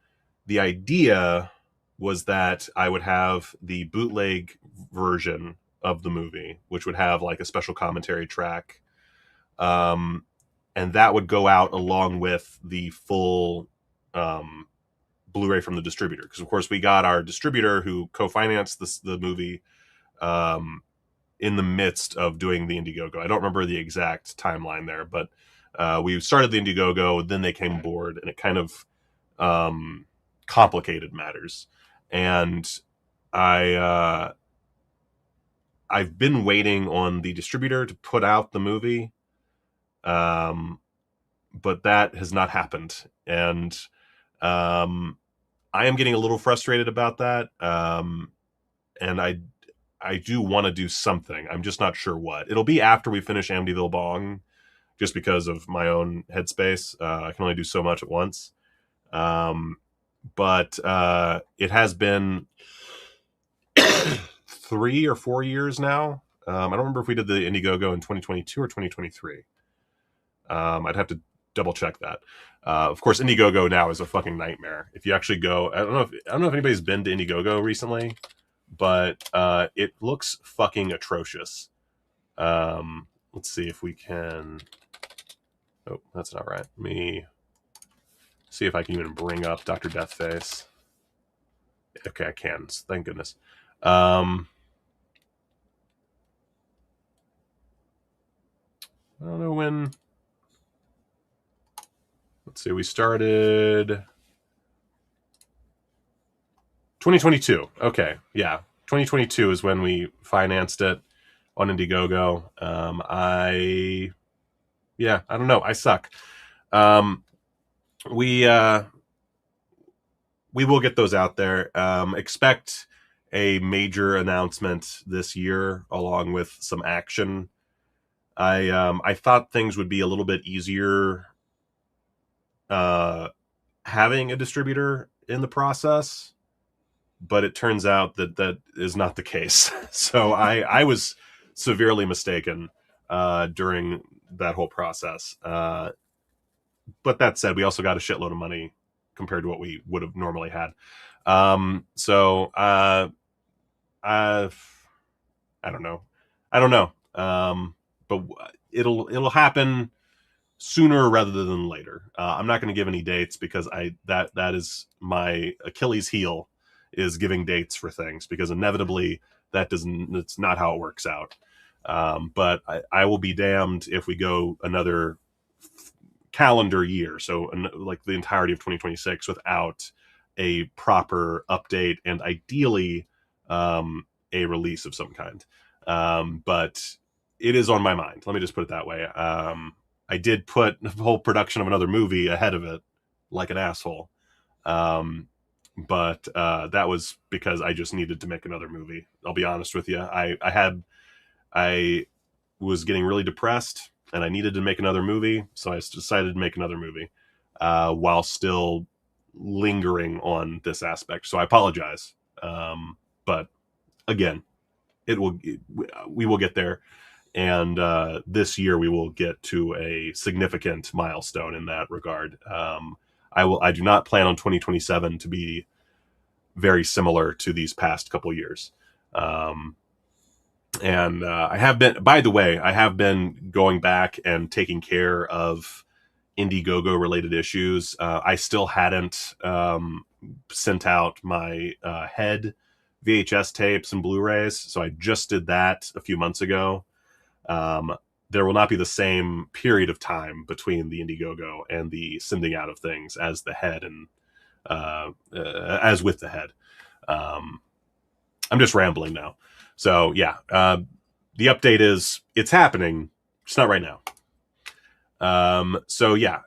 the idea was that I would have the bootleg version of the movie, which would have like a special commentary track. And that would go out along with the full Blu-ray from the distributor. Because, of course, we got our distributor who co-financed the movie in the midst of doing the Indiegogo. I don't remember the exact timeline there, but we started the Indiegogo, then they came aboard, and it kind of complicated matters. And I've been waiting on the distributor to put out the movie, but that has not happened. And I am getting a little frustrated about that. And I do want to do something. I'm just not sure what. It'll be after we finish Amityville Bong, just because of my own headspace. I can only do so much at once. But it has been 3 or 4 years now. I don't remember if we did the Indiegogo in 2022 or 2023. I'd have to double check that. Of course, Indiegogo now is a fucking nightmare. If you actually go, I don't know if anybody's been to Indiegogo recently, but it looks fucking atrocious. Let's see if we can. Oh, that's not right. Let me see if I can even bring up Dr. Deathface. Okay, I can. Thank goodness. I don't know when. Let's see. We started 2022. Okay, yeah, 2022 is when we financed it on Indiegogo. I don't know. I suck. We will get those out there. Expect a major announcement this year, along with some action. I thought things would be a little bit easier having a distributor in the process, but it turns out that is not the case. So I was severely mistaken during that whole process. But that said, we also got a shitload of money compared to what we would have normally had. So I don't know. But it'll happen sooner rather than later. I'm not going to give any dates because that is my Achilles heel, is giving dates for things, because inevitably it's not how it works out. But I will be damned if we go another calendar year, so like the entirety of 2026, without a proper update and ideally a release of some kind. But it is on my mind. Let me just put it that way. I did put the whole production of another movie ahead of it, like an asshole. But that was because I just needed to make another movie. I'll be honest with you. I was getting really depressed and I needed to make another movie. So I decided to make another movie while still lingering on this aspect. So I apologize. But again, we will get there. And this year we will get to a significant milestone in that regard. I do not plan on 2027 to be very similar to these past couple years. And I have been, by the way, I have been going back and taking care of Indiegogo related issues. I still hadn't sent out my head VHS tapes and Blu-rays. So I just did that a few months ago. There will not be the same period of time between the Indiegogo and the sending out of things as the head and as with the head. I'm just rambling now. So yeah, the update is it's happening, just not right now. So yeah,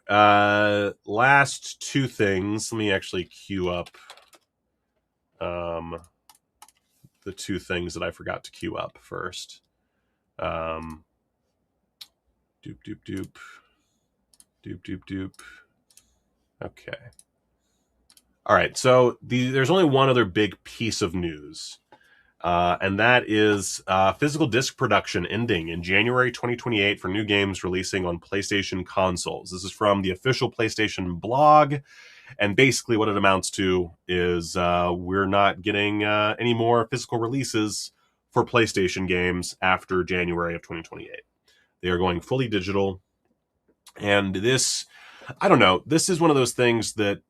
last two things. Let me actually queue up the two things that I forgot to queue up first. Doop doop doop doop doop doop. Okay. All right. So there's only one other big piece of news, and that is physical disc production ending in January 2028 for new games releasing on PlayStation consoles. This is from the official PlayStation blog, and basically what it amounts to is we're not getting any more physical releases for PlayStation games after January of 2028. They are going fully digital. And this, I don't know, this is one of those things that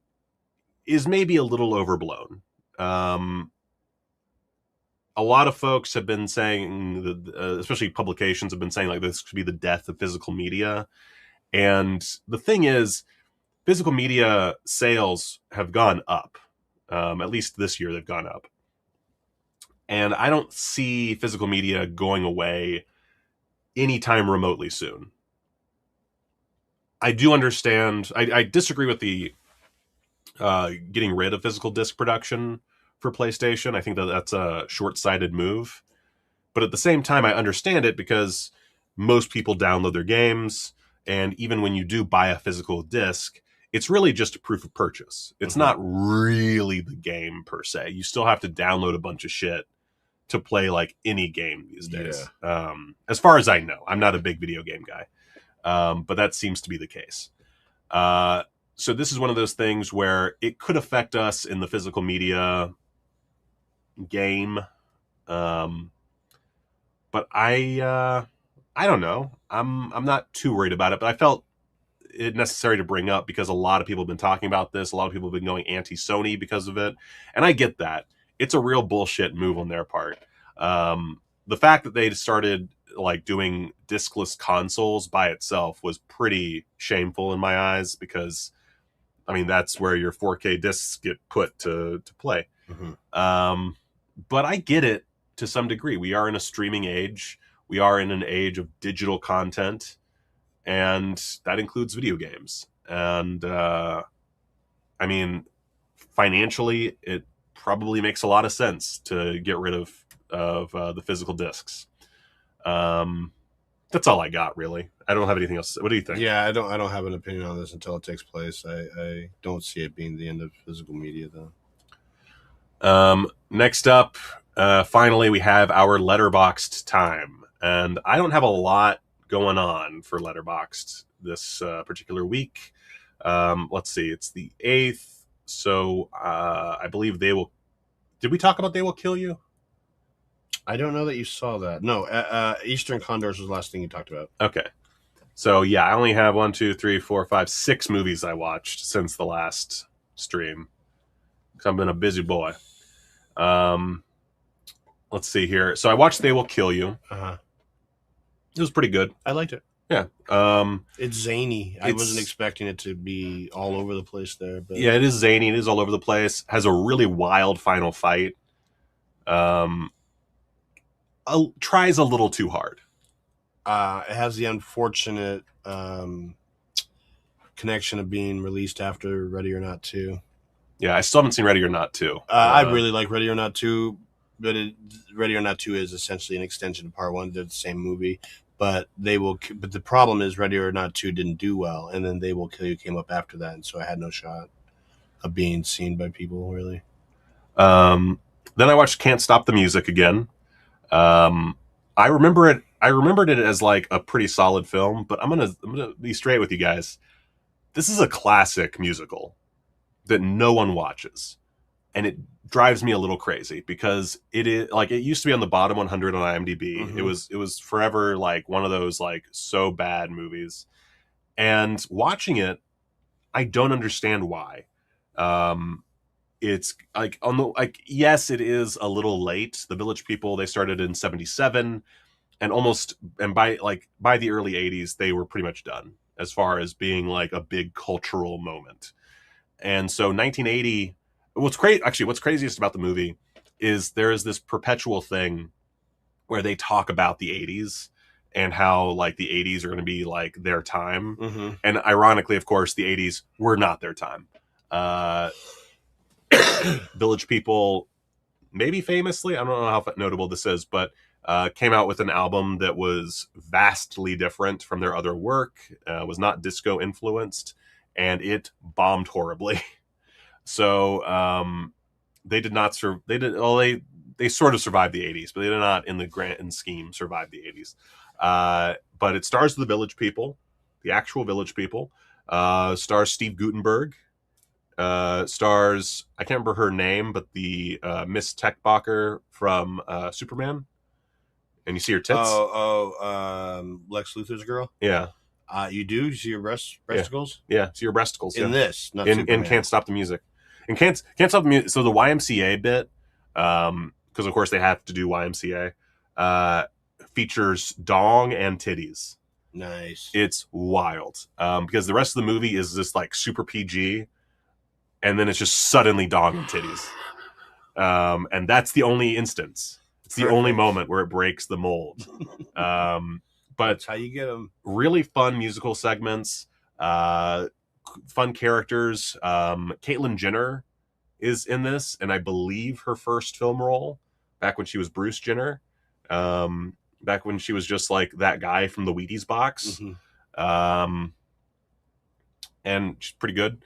is maybe a little overblown. A lot of folks have been saying, especially publications have been saying like this could be the death of physical media. And the thing is, physical media sales have gone up. At least this year they've gone up. And I don't see physical media going away anytime remotely soon. I do understand. I disagree with the getting rid of physical disc production for PlayStation. I think that that's a short-sighted move. But at the same time, I understand it because most people download their games. And even when you do buy a physical disc, it's really just a proof of purchase. It's not really the game per se. You still have to download a bunch of shit to play like any game these days. Yeah. As far as I know, I'm not a big video game guy. But that seems to be the case. So this is one of those things where it could affect us in the physical media game. But I don't know. I'm not too worried about it, but I felt it necessary to bring up because a lot of people have been talking about this. A lot of people have been going anti-Sony because of it. And I get that. It's a real bullshit move on their part. The fact that they started like doing discless consoles by itself was pretty shameful in my eyes because, I mean, that's where your 4K discs get put to play. Mm-hmm. But I get it to some degree. We are in a streaming age. We are in an age of digital content, and that includes video games. And I mean, financially, it probably makes a lot of sense to get rid of the physical discs. That's all I got, really. I don't have anything else. What do you think? Yeah, I don't have an opinion on this until it takes place. I don't see it being the end of physical media, though. Next up, finally, we have our Letterboxd time. And I don't have a lot going on for Letterboxd this particular week. Let's see. It's the 8th. So I believe they will... Did we talk about They Will Kill You? I don't know that you saw that. No, Eastern Condors was the last thing you talked about. Okay. So, yeah, I only have 6 movies I watched since the last stream. Because I've been a busy boy. Let's see here. So I watched They Will Kill You. Uh-huh. It was pretty good. I liked it. Yeah. It's zany. I wasn't It's- expecting it to be all over the place there, but Yeah, it is zany. It is all over the place. Has a really wild final fight. Tries a little too hard. it has the unfortunate connection of being released after Ready or Not 2. Yeah, I still haven't seen Ready or Not 2. I really like Ready or Not 2, but Ready or Not 2 is essentially an extension of Part 1. They're the same movie, but but the problem is Ready or Not 2 didn't do well, and then They Will Kill You came up after that, and so I had no shot of being seen by people, really. Then I watched Can't Stop the Music again. I remembered it as like a pretty solid film, but I'm gonna be straight with you guys. This is a classic musical that no one watches, and it drives me a little crazy because it is like it used to be on the bottom 100 on IMDb. Mm-hmm. It was forever like one of those like so bad movies, and watching it, I don't understand why. It's like yes, it is a little late. The Village People, they started in 1977, and by the early 1980s they were pretty much done as far as being like a big cultural moment. And so 1980, what's craziest about the movie is there is this perpetual thing where they talk about the 80s and how like the 80s are going to be like their time. Mm-hmm. And ironically, of course, the 80s were not their time. Village People, maybe famously, I don't know how notable this is, but came out with an album that was vastly different from their other work, was not disco influenced, and it bombed horribly. So they did not they sort of survived the 80s, but they did not in the grand scheme survive the 80s. But it stars the Village People, the actual Village People. Stars Steve Guttenberg. Stars, I can't remember her name, but the Miss Techbacher from Superman. And you see her tits? Lex Luthor's girl? Yeah. You do? You see your breasticles? Yeah, see your breasticles. In this, not in Superman. Can't Stop the Music. And Can't Stop the Music. So the YMCA bit, because of course they have to do YMCA, features dong and titties. Nice. It's wild. Because the rest of the movie is just like super PG, and then it's just suddenly dong and titties. And that's the only instance. It's the only moment where it breaks the mold. But that's how you get them. Really fun musical segments, fun characters. Caitlyn Jenner is in this, and I believe her first film role back when she was Bruce Jenner. Back when she was just like that guy from the Wheaties box. Mm-hmm. And she's pretty good.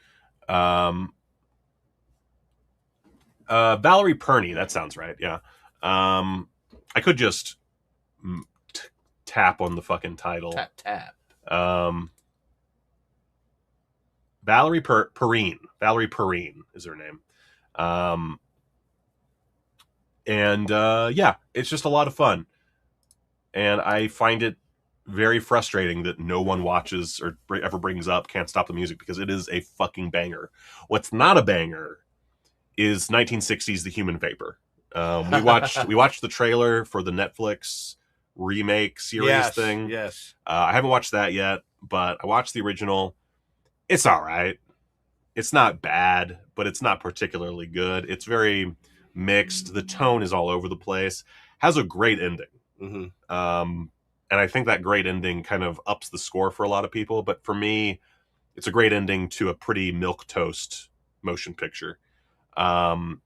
Valerie Purney, that sounds right. Yeah. I could just tap on the fucking title. Tap. Valerie Perrine. Valerie Perrine is her name. Yeah, it's just a lot of fun. And I find it very frustrating that no one watches or ever brings up Can't Stop the Music, because it is a fucking banger. What's not a banger is 1960s The Human Vapor. We watched the trailer for the Netflix remake series thing. Yes. I haven't watched that yet, but I watched the original. It's all right. It's not bad, but it's not particularly good. It's very mixed. The tone is all over the place. Has a great ending. Mm-hmm. And I think that great ending kind of ups the score for a lot of people. But for me, it's a great ending to a pretty milquetoast motion picture. And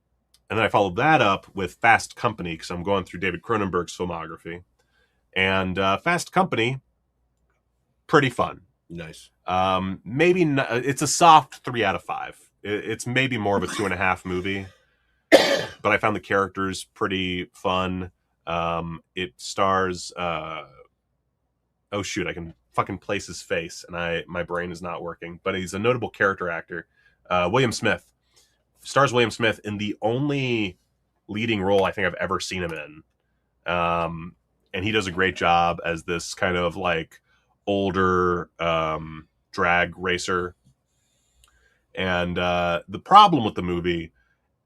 then I followed that up with Fast Company, because I'm going through David Cronenberg's filmography. And Fast Company, pretty fun. Nice. Maybe not, it's a soft 3 out of 5. It's maybe more of a 2.5 movie, but I found the characters pretty fun. It stars oh shoot, I can fucking place his face and my brain is not working, but he's a notable character actor. William Smith stars William Smith in the only leading role I think I've ever seen him in. And he does a great job as this kind of like older drag racer. And the problem with the movie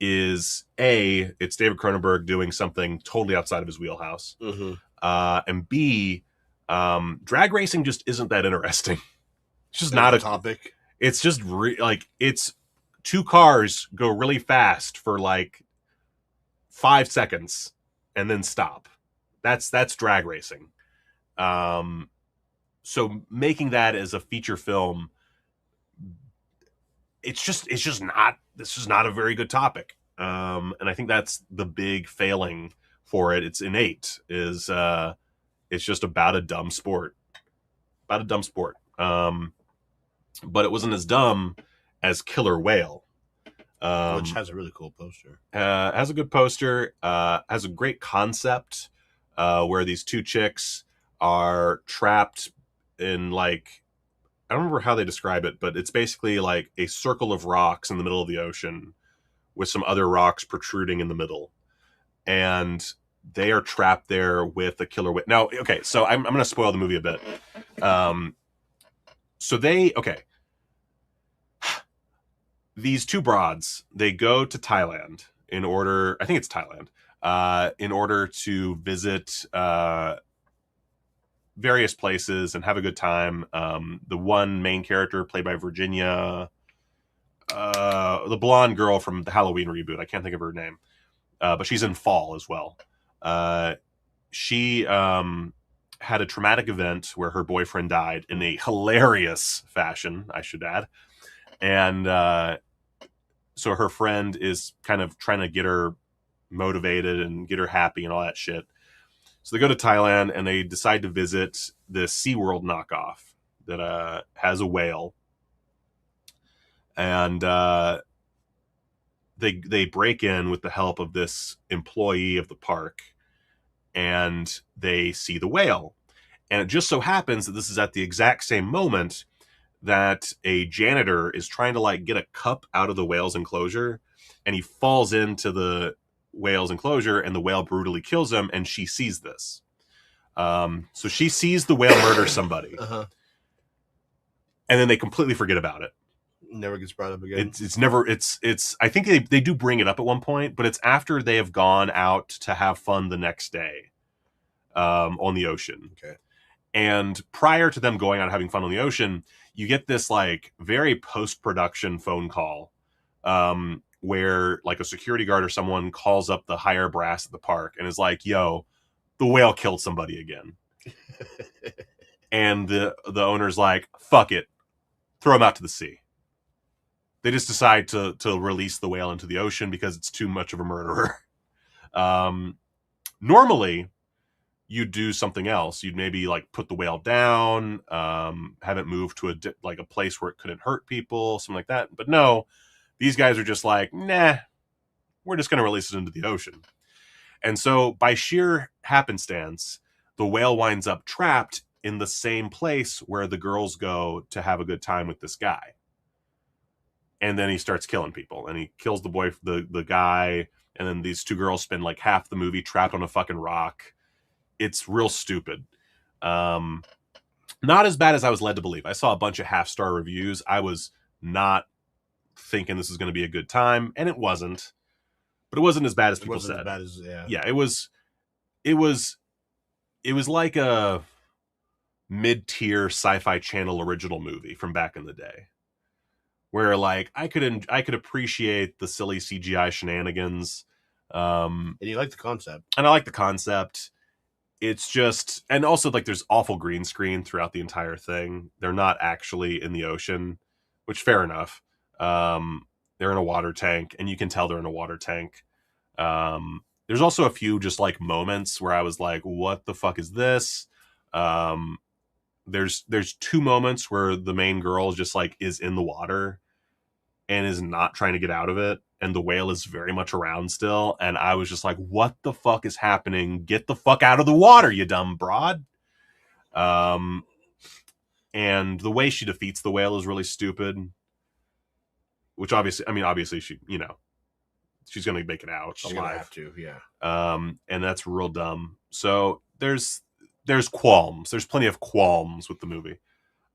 is it's David Cronenberg doing something totally outside of his wheelhouse. Mm-hmm. And B, Drag racing just isn't that interesting. It's just There's not a a topic. It's just like it's two cars go really fast for like 5 seconds and then stop. That's drag racing. So making that as a feature film, it's just not, this is not a very good topic. And I think that's the big failing for it. It's innate, is it's just about a dumb sport. About a dumb sport. But it wasn't as dumb as Killer Whale. Which has a really cool poster. Has a good poster. Has a great concept where these two chicks are trapped in, like, I don't remember how they describe it, but it's basically like a circle of rocks in the middle of the ocean with some other rocks protruding in the middle. And they are trapped there with a killer whale. Now, okay, so I'm going to spoil the movie a bit. These two broads, they go to Thailand in order, I think it's Thailand, in order to visit various places and have a good time. The one main character, played by Virginia, the blonde girl from the Halloween reboot, I can't think of her name, but she's in Fall as well. She had a traumatic event where her boyfriend died in a hilarious fashion, I should add. And so her friend is kind of trying to get her motivated and get her happy and all that shit. So they go to Thailand and they decide to visit the SeaWorld knockoff that has a whale. And they break in with the help of this employee of the park, and they see the whale. And it just so happens that this is at the exact same moment that a janitor is trying to, like, get a cup out of the whale's enclosure, and he falls into the whale's enclosure, and the whale brutally kills him, and she sees this. So she sees the whale murder somebody. Uh-huh. And then they completely forget about it. Never gets brought up again. It's I think they do bring it up at one point, but it's after they have gone out to have fun the next day on the ocean. Okay. And prior to them going out having fun on the ocean, you get this, like, very post-production phone call where, like, a security guard or someone calls up the higher brass at the park and is like, yo, the whale killed somebody again. And the owner's like, fuck it, throw him out to the sea. They just decide to release the whale into the ocean because it's too much of a murderer. Normally, you'd do something else. You'd maybe, like, put the whale down, have it move to a place where it couldn't hurt people, something like that. But no, these guys are just like, nah, we're just going to release it into the ocean. And so by sheer happenstance, the whale winds up trapped in the same place where the girls go to have a good time with this guy. And then he starts killing people, and he kills the guy. And then these two girls spend, like, half the movie trapped on a fucking rock. It's real stupid. Not as bad as I was led to believe. I saw a bunch of half-star reviews. I was not thinking this was going to be a good time, and it wasn't. But it wasn't as bad as people said. As bad as, yeah. Yeah, it was like a mid-tier Sci-Fi Channel original movie from back in the day, where, like, I could appreciate the silly CGI shenanigans. And you like the concept. And I like the concept. It's just, and also, like, there's awful green screen throughout the entire thing. They're not actually in the ocean, which, fair enough. They're in a water tank, and you can tell they're in a water tank. There's also a few just, like, moments where I was like, what the fuck is this? There's two moments where the main girl just, like, is in the water and is not trying to get out of it, and the whale is very much around still, and I was just like, what the fuck is happening? Get the fuck out of the water, you dumb broad. And the way she defeats the whale is really stupid, which obviously she, you know, she's gonna make it out She's alive. gonna have to, yeah. And that's real dumb. So there's qualms. There's plenty of qualms with the movie.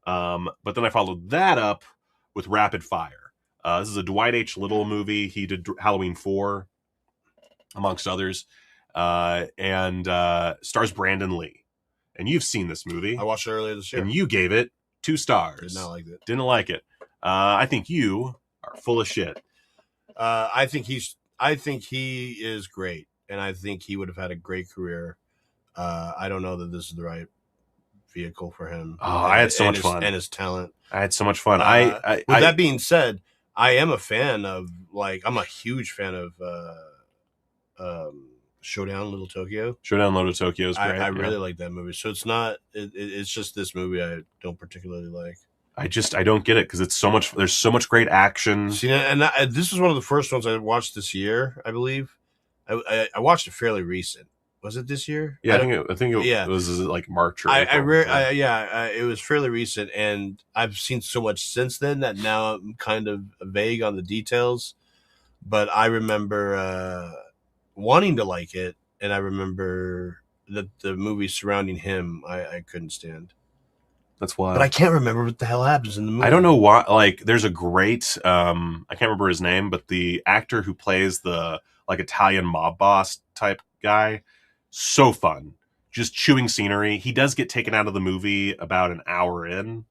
But then I followed that up with Rapid Fire. This is a Dwight H. Little movie. He did Halloween 4, amongst others, and stars Brandon Lee. and you've seen this movie. I watched it earlier this year. And you gave it 2 stars. Did not like it. Didn't like it. I think you are full of shit. I think he is great, and I think he would have had a great career. I don't know that this is the right vehicle for him. Oh, I had so much fun. And his talent. I had so much fun. With that being said, I am a fan of, I'm a huge fan of Showdown Little Tokyo. Showdown Little Tokyo is great. I really like that movie. So it's not, it's just this movie I don't particularly like. I don't get it because it's so much. There's so much great action. See, and this was one of the first ones I watched this year, I believe. I watched it fairly recent. Was it this year? Yeah, I think it was like March or April. It was fairly recent, and I've seen so much since then that now I'm kind of vague on the details. But I remember wanting to like it, and I remember that the movie surrounding him I couldn't stand. That's why. But I can't remember what the hell happens in the movie. I don't know why. Like, there's a great I can't remember his name, but the actor who plays the Italian mob boss type guy, so fun. Just chewing scenery. He does get taken out of the movie about an hour in,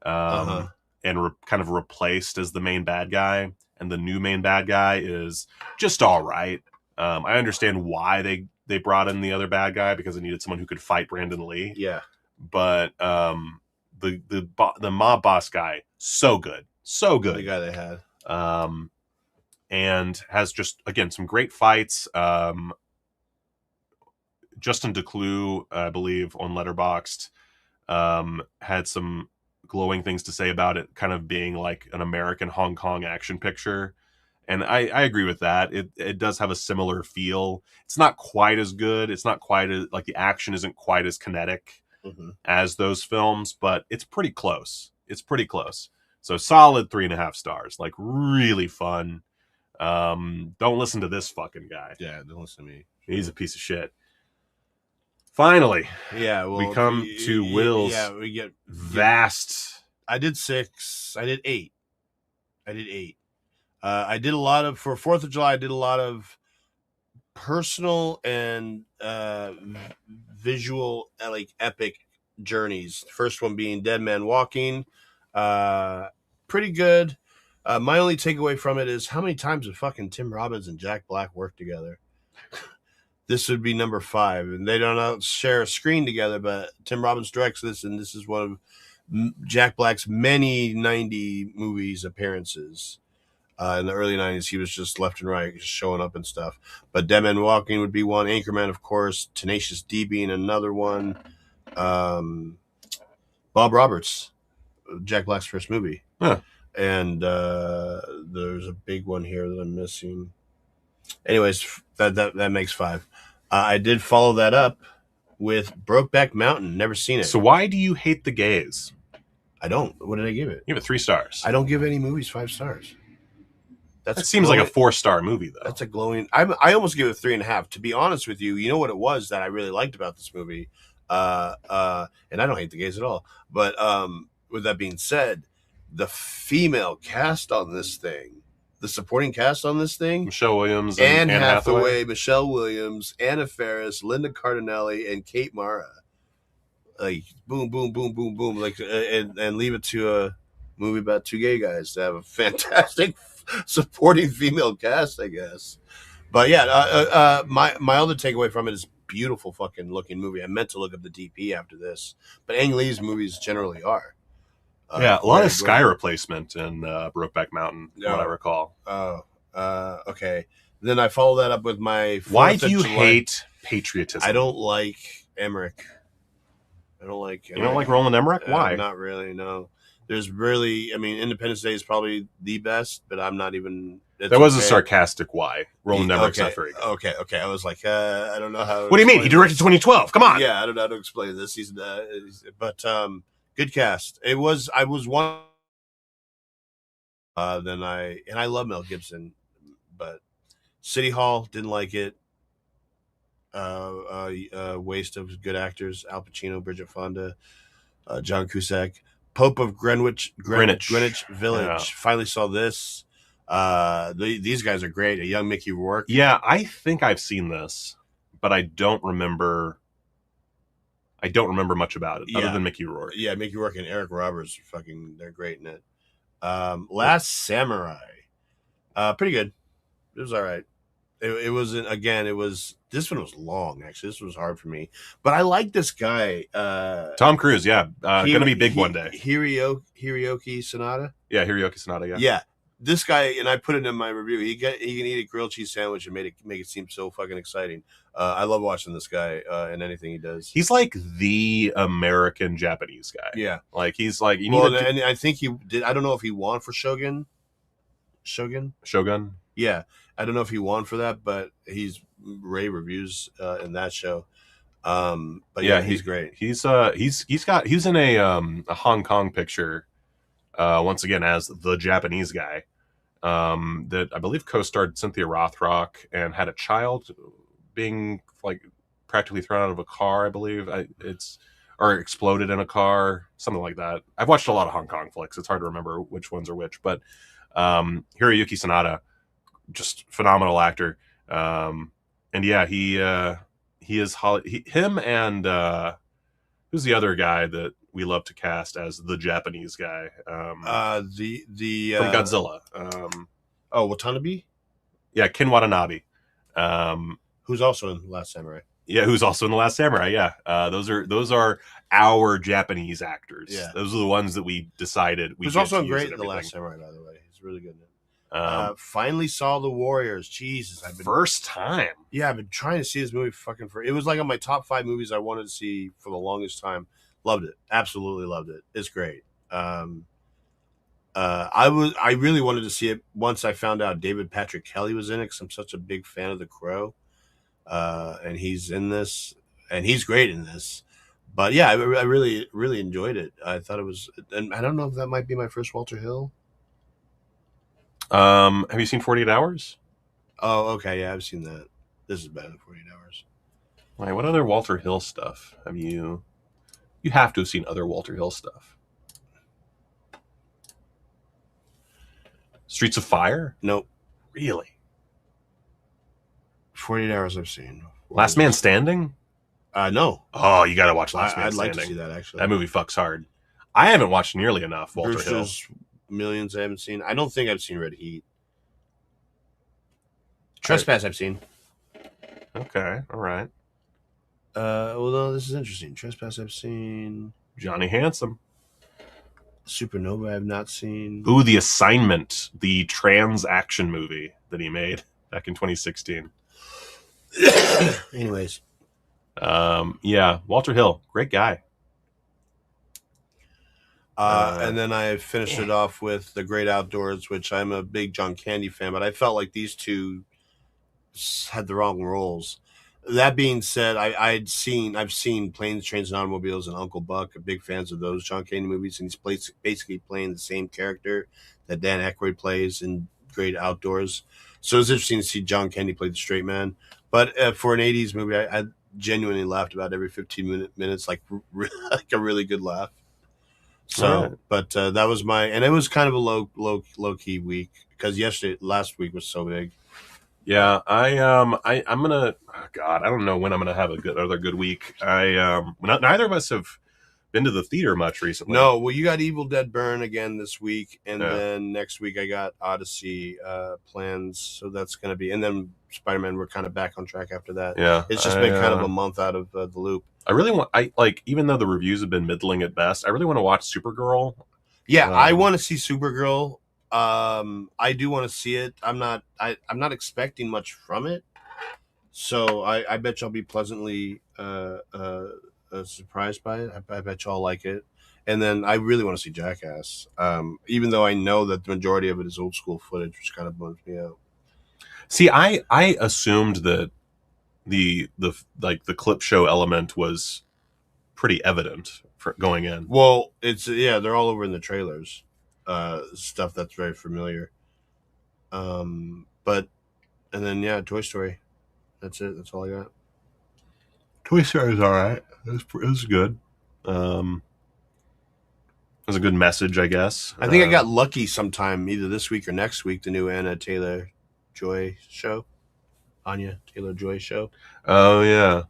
and kind of replaced as the main bad guy. And the new main bad guy is just all right. I understand why they brought in the other bad guy, because they needed someone who could fight Brandon Lee. Yeah. But the mob boss guy, so good. The guy they had. And has just, again, some great fights. Justin Decloux, I believe, on Letterboxd, had some glowing things to say about it kind of being like an American Hong Kong action picture. And I agree with that. It does have a similar feel. It's not quite as good. It's not quite as, the action isn't quite as kinetic as those films, but it's pretty close. So solid 3.5 stars. Really fun. Don't listen to this fucking guy. Yeah, don't listen to me. He's a piece of shit. Finally, we come to Will's we get vast. I did 6. I did 8. I did a lot of, for 4th of July, I did a lot of personal and visual, epic journeys. First one being Dead Man Walking. Pretty good. My only takeaway from it is how many times have fucking Tim Robbins and Jack Black worked together? This would be number 5, and they don't share a screen together, but Tim Robbins directs this, and this is one of Jack Black's many 90 movies appearances. In the early 90s, he was just left and right, just showing up and stuff. But Dead Man Walking would be one. Anchorman, of course. Tenacious D being another one. Bob Roberts, Jack Black's first movie. Huh. And there's a big one here that I'm missing. Anyways, that makes 5. I did follow that up with Brokeback Mountain. Never seen it. So why do you hate The Gaze? I don't. What did I give it? You give it 3 stars. I don't give any movies 5 stars. That seems like a 4-star movie, though. That's a glowing. I almost give it 3.5. To be honest with you, you know what it was that I really liked about this movie, and I don't hate The Gaze at all. But with that being said, the female cast on this thing, the supporting cast on this thing, Michelle Williams, Anne Hathaway, Michelle Williams, Anna Faris, Linda Cardinelli, and Kate Mara. Boom, boom, boom, boom, boom. And leave it to a movie about 2 gay guys to have a fantastic supporting female cast, I guess. But yeah, my other takeaway from it is beautiful fucking looking movie. I meant to look up the DP after this, but Ang Lee's movies generally are. A lot of sky replacement in Brokeback Mountain, what I recall. Okay. Then I follow that up with my. Why do you hate patriotism? I don't like Emmerich. You don't like Roland Emmerich? Why? Not really. No. There's really, Independence Day is probably the best, but I'm not even. That was a sarcastic why. Roland Emmerich's not very good. Okay. I was like, I don't know how. What do you mean? He directed 2012. Come on. Yeah, I don't know how to explain this. But good cast. I was one. I love Mel Gibson, but City Hall didn't like it. Waste of good actors: Al Pacino, Bridget Fonda, John Cusack. Pope of Greenwich Village. Yeah. Finally saw this. These guys are great. A young Mickey Rourke. Yeah, I think I've seen this, but I don't remember. I don't remember much about it other than Mickey Rourke. Yeah, Mickey Rourke and Eric Roberts they're great in it. Last Samurai. Pretty good. It was all right. It wasn't, again, this one was long, actually. This was hard for me. But I like this guy. Tom Cruise, yeah. Gonna be big one day. Hiroyuki Sanada? Yeah, Hiroyuki Sanada, yeah. Yeah. This guy, and I put it in my review, he can eat a grilled cheese sandwich and make it seem so fucking exciting. I love watching this guy in anything he does. He's like the American Japanese guy. Yeah. Like, he's like... and I think he did... I don't know if he won for Shogun. Yeah. I don't know if he won for that, but he's rave reviews in that show. But yeah, he's great. He's in a Hong Kong picture once again as the Japanese guy that I believe co-starred Cynthia Rothrock and had a child being like practically thrown out of a car, I believe. Or exploded in a car, something like that. I've watched a lot of Hong Kong flicks. It's hard to remember which ones are which, but Hiroyuki Sanada, just phenomenal actor. And yeah, he is him and who's the other guy that we love to cast as the Japanese guy? From Godzilla. Watanabe? Yeah, Ken Watanabe. Who's also in Last Samurai. Yeah, who's also in The Last Samurai, yeah. Those are our Japanese actors. Yeah. Those are the ones that we decided we Who's also great in The Last Samurai, by the way. He's really good in it. Finally saw The Warriors. Jesus, first time. Yeah, I've been trying to see this movie it was like on my top 5 movies I wanted to see for the longest time. Loved it. Absolutely loved it. It's great. I really wanted to see it once I found out David Patrick Kelly was in it, because I'm such a big fan of The Crow. And he's in this, and he's great in this. But yeah, I really, really enjoyed it. I thought it was, and I don't know if that might be my first Walter Hill. Have you seen 48 Hours? Oh, okay. Yeah, I've seen that. This is better than 48 Hours. Wait, what other Walter Hill stuff have you... You have to have seen other Walter Hill stuff. Streets of Fire? Nope. Really? 48 Hours I've seen. Last Man Standing? No. Oh, you got to watch Last Man I'd Standing. like to see that, actually. That movie fucks hard. I haven't watched nearly enough Walter Hill. Millions I haven't seen. I don't think I've seen Red Heat. Trespass I've seen. Okay, all right. Well, no, this is interesting. Trespass I've seen. Johnny Handsome. Supernova I've not seen. Ooh, The Assignment, the trans action movie that he made back in 2016. Anyways. Yeah, Walter Hill, great guy. And then I finished it off with The Great Outdoors, which I'm a big John Candy fan, but I felt like these two had the wrong roles. That being said, I've seen Planes, Trains, and Automobiles and Uncle Buck. Big fans of those John Candy movies, and he's basically playing the same character that Dan Aykroyd plays in Great Outdoors. So it was interesting to see John Candy play the straight man. But for an 80s movie, I genuinely laughed about every 15 minutes, like a really good laugh. So, right. But that was and it was kind of a low key week because last week was so big. Yeah, I'm gonna. Oh God, I don't know when I'm gonna have another good week. Neither of us have been to the theater much recently. No, well, you got Evil Dead Burn again this week, and then next week I got Odyssey plans, so that's gonna be, and then Spider-Man. We're kind of back on track after that. Yeah, it's just been kind of a month out of the loop. I really want. Even though the reviews have been middling at best, I really want to watch Supergirl. Yeah, I want to see Supergirl. I do want to see it. I'm not expecting much from it, so I bet y'all be pleasantly surprised by it. I bet y'all like it. And then I really want to see Jackass, even though I know that the majority of it is old school footage, which kind of bums me out. See, I assumed that the clip show element was pretty evident for going in. Well, they're all over in the trailers. Stuff that's very familiar. And then Toy Story. That's it. That's all I got. Toy Story is all right. It was good. It was a good message, I guess. I think I got lucky sometime, either this week or next week. The new Anya Taylor-Joy show. Oh yeah.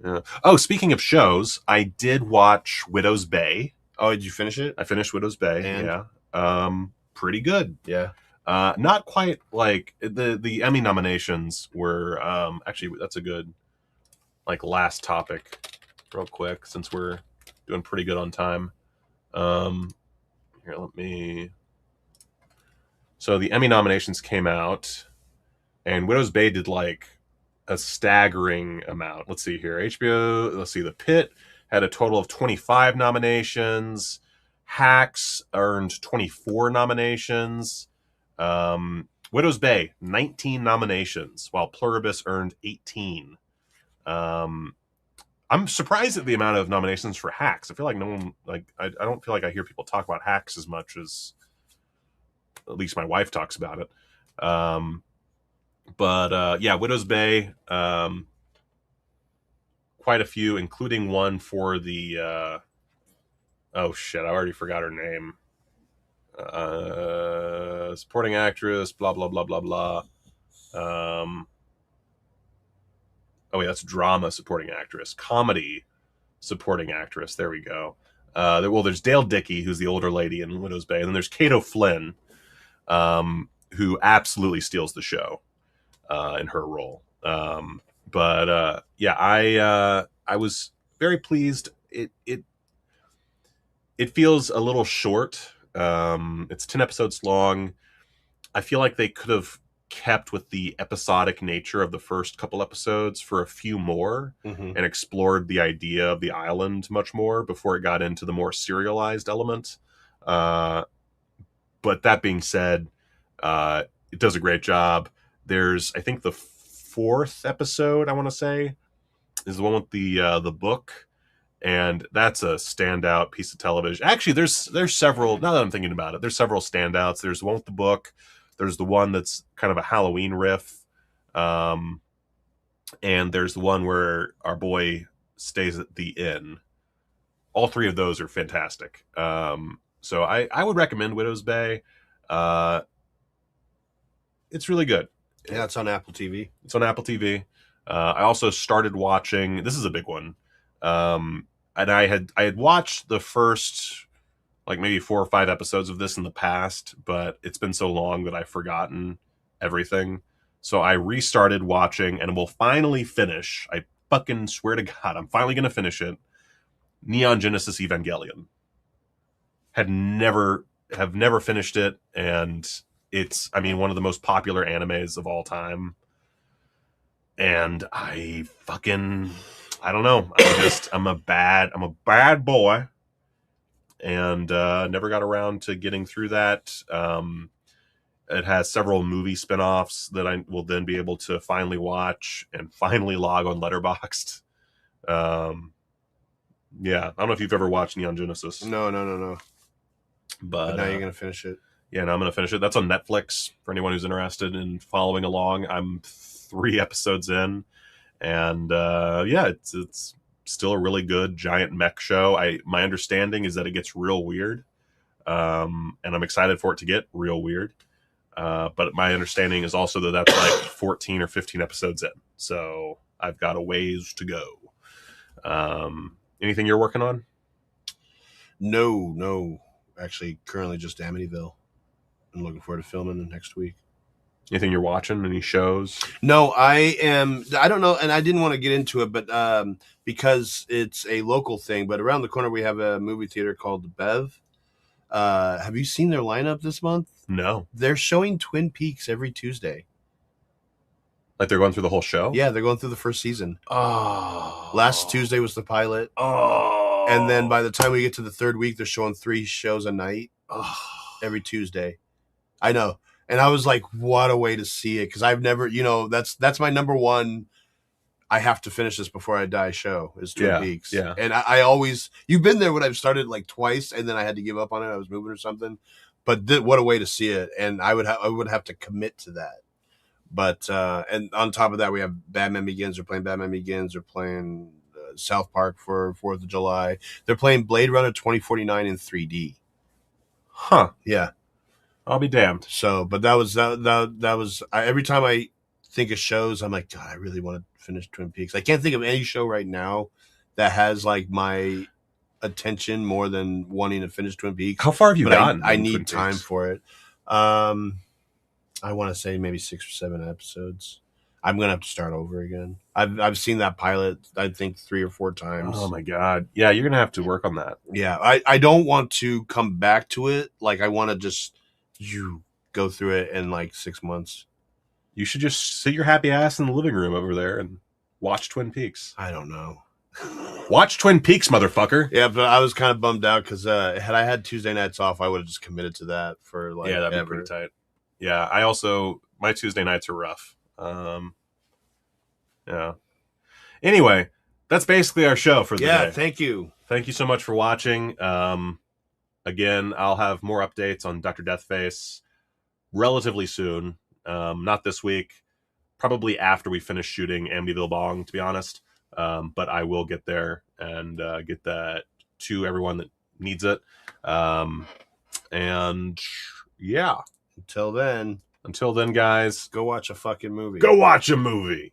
Yeah. Oh, speaking of shows, I did watch Widow's Bay. Oh, did you finish it? I finished Widow's Bay. And? Yeah. Pretty good. Yeah. Not quite like the Emmy nominations were. Actually, that's a good like last topic, real quick, since we're doing pretty good on time. Here, let me. So the Emmy nominations came out, and Widow's Bay did like a staggering amount. Let's see here. HBO, let's see. The Pit had a total of 25 nominations. Hacks earned 24 nominations. Widow's Bay, 19 nominations, while Pluribus earned 18. I'm surprised at the amount of nominations for Hacks. I feel like no one, like, I don't feel like I hear people talk about Hacks as much as at least my wife talks about it. But yeah, Widow's Bay, quite a few, including one for the oh shit, I already forgot her name. Supporting actress, blah blah blah blah blah. Oh wait, that's drama supporting actress. Comedy supporting actress. There we go. Well, there's Dale Dickey, who's the older lady in Widow's Bay, and then there's Kate O'Flynn, who absolutely steals the show in her role. But yeah, I was very pleased. It feels a little short. It's 10 episodes long. I feel like they could have kept with the episodic nature of the first couple episodes for a few more and explored the idea of the island much more before it got into the more serialized element. But that being said, it does a great job. There's, I think, the fourth episode, I want to say, is the one with the book. And that's a standout piece of television. Actually, there's several, now that I'm thinking about it, there's several standouts. There's the one with the book. There's the one that's kind of a Halloween riff. And there's the one where our boy stays at the inn. All three of those are fantastic. So I would recommend Widow's Bay. It's really good. Yeah, it's on Apple TV. It's on Apple TV. I also started watching, this is a big one. And I had watched the first like maybe 4 or 5 episodes of this in the past, but it's been so long that I've forgotten everything. So I restarted watching and will finally finish. I fucking swear to God, I'm finally going to finish it. Neon Genesis Evangelion. Have never finished it, and it's, I mean, one of the most popular animes of all time. And I don't know. I'm a bad boy, and never got around to getting through that. It has several movie spinoffs that I will then be able to finally watch and finally log on Letterboxd. Yeah, I don't know if you've ever watched Neon Genesis. No. But now you're gonna finish it. Yeah, now I'm gonna finish it. That's on Netflix for anyone who's interested in following along. I'm 3 episodes in. And yeah, it's still a really good giant mech show. My understanding is that it gets real weird, and I'm excited for it to get real weird. But my understanding is also that that's like 14 or 15 episodes in, so I've got a ways to go. Anything you're working on? No. Actually, currently just Amityville. I'm looking forward to filming it next week. Anything you're watching? Any shows? No, I don't know, and I didn't want to get into it, but because it's a local thing. But around the corner, we have a movie theater called Bev. Have you seen their lineup this month? No. They're showing Twin Peaks every Tuesday. Like they're going through the whole show? Yeah, they're going through the first season. Oh. Last Tuesday was the pilot. Oh. And then by the time we get to the third week, they're showing 3 shows a night. Oh. Every Tuesday. I know. And I was like, what a way to see it. Because I've never, that's my number one, I have to finish this before I die show, is Twin Peaks. Yeah. And I always, you've been there when I've started like twice, and then I had to give up on it. I was moving or something. But what a way to see it. And I would have to commit to that. But, and on top of that, we have Batman Begins. They're playing Batman Begins. They're playing South Park for 4th of July. They're playing Blade Runner 2049 in 3D. Huh. Yeah. I'll be damned. So, but that was every time I think of shows, I'm like, God, I really want to finish Twin Peaks. I can't think of any show right now that has like my attention more than wanting to finish Twin Peaks. How far have you But gotten? I in need Twin time Peaks? for it. I want to say maybe 6 or 7 episodes. I'm gonna have to start over again. I've seen that pilot, I think 3 or 4 times. Oh my God. Yeah, you're going to have to work on that. Yeah, I don't want to come back to it. Like, I want to just go through it in like 6 months. You should just sit your happy ass in the living room over there and watch Twin Peaks. I don't know. Watch Twin Peaks, motherfucker. Yeah, but I was kind of bummed out because had I had Tuesday nights off, I would have just committed to that for like Yeah, that'd ever. be pretty tight. Yeah, I also, my Tuesday nights are rough. Yeah. Anyway, that's basically our show for the day. Yeah, thank you. Thank you so much for watching. Again, I'll have more updates on Dr. Deathface relatively soon. Not this week. Probably after we finish shooting Amityville Bong, to be honest. But I will get there and get that to everyone that needs it. And yeah. Until then, guys, go watch a fucking movie. Go watch a movie.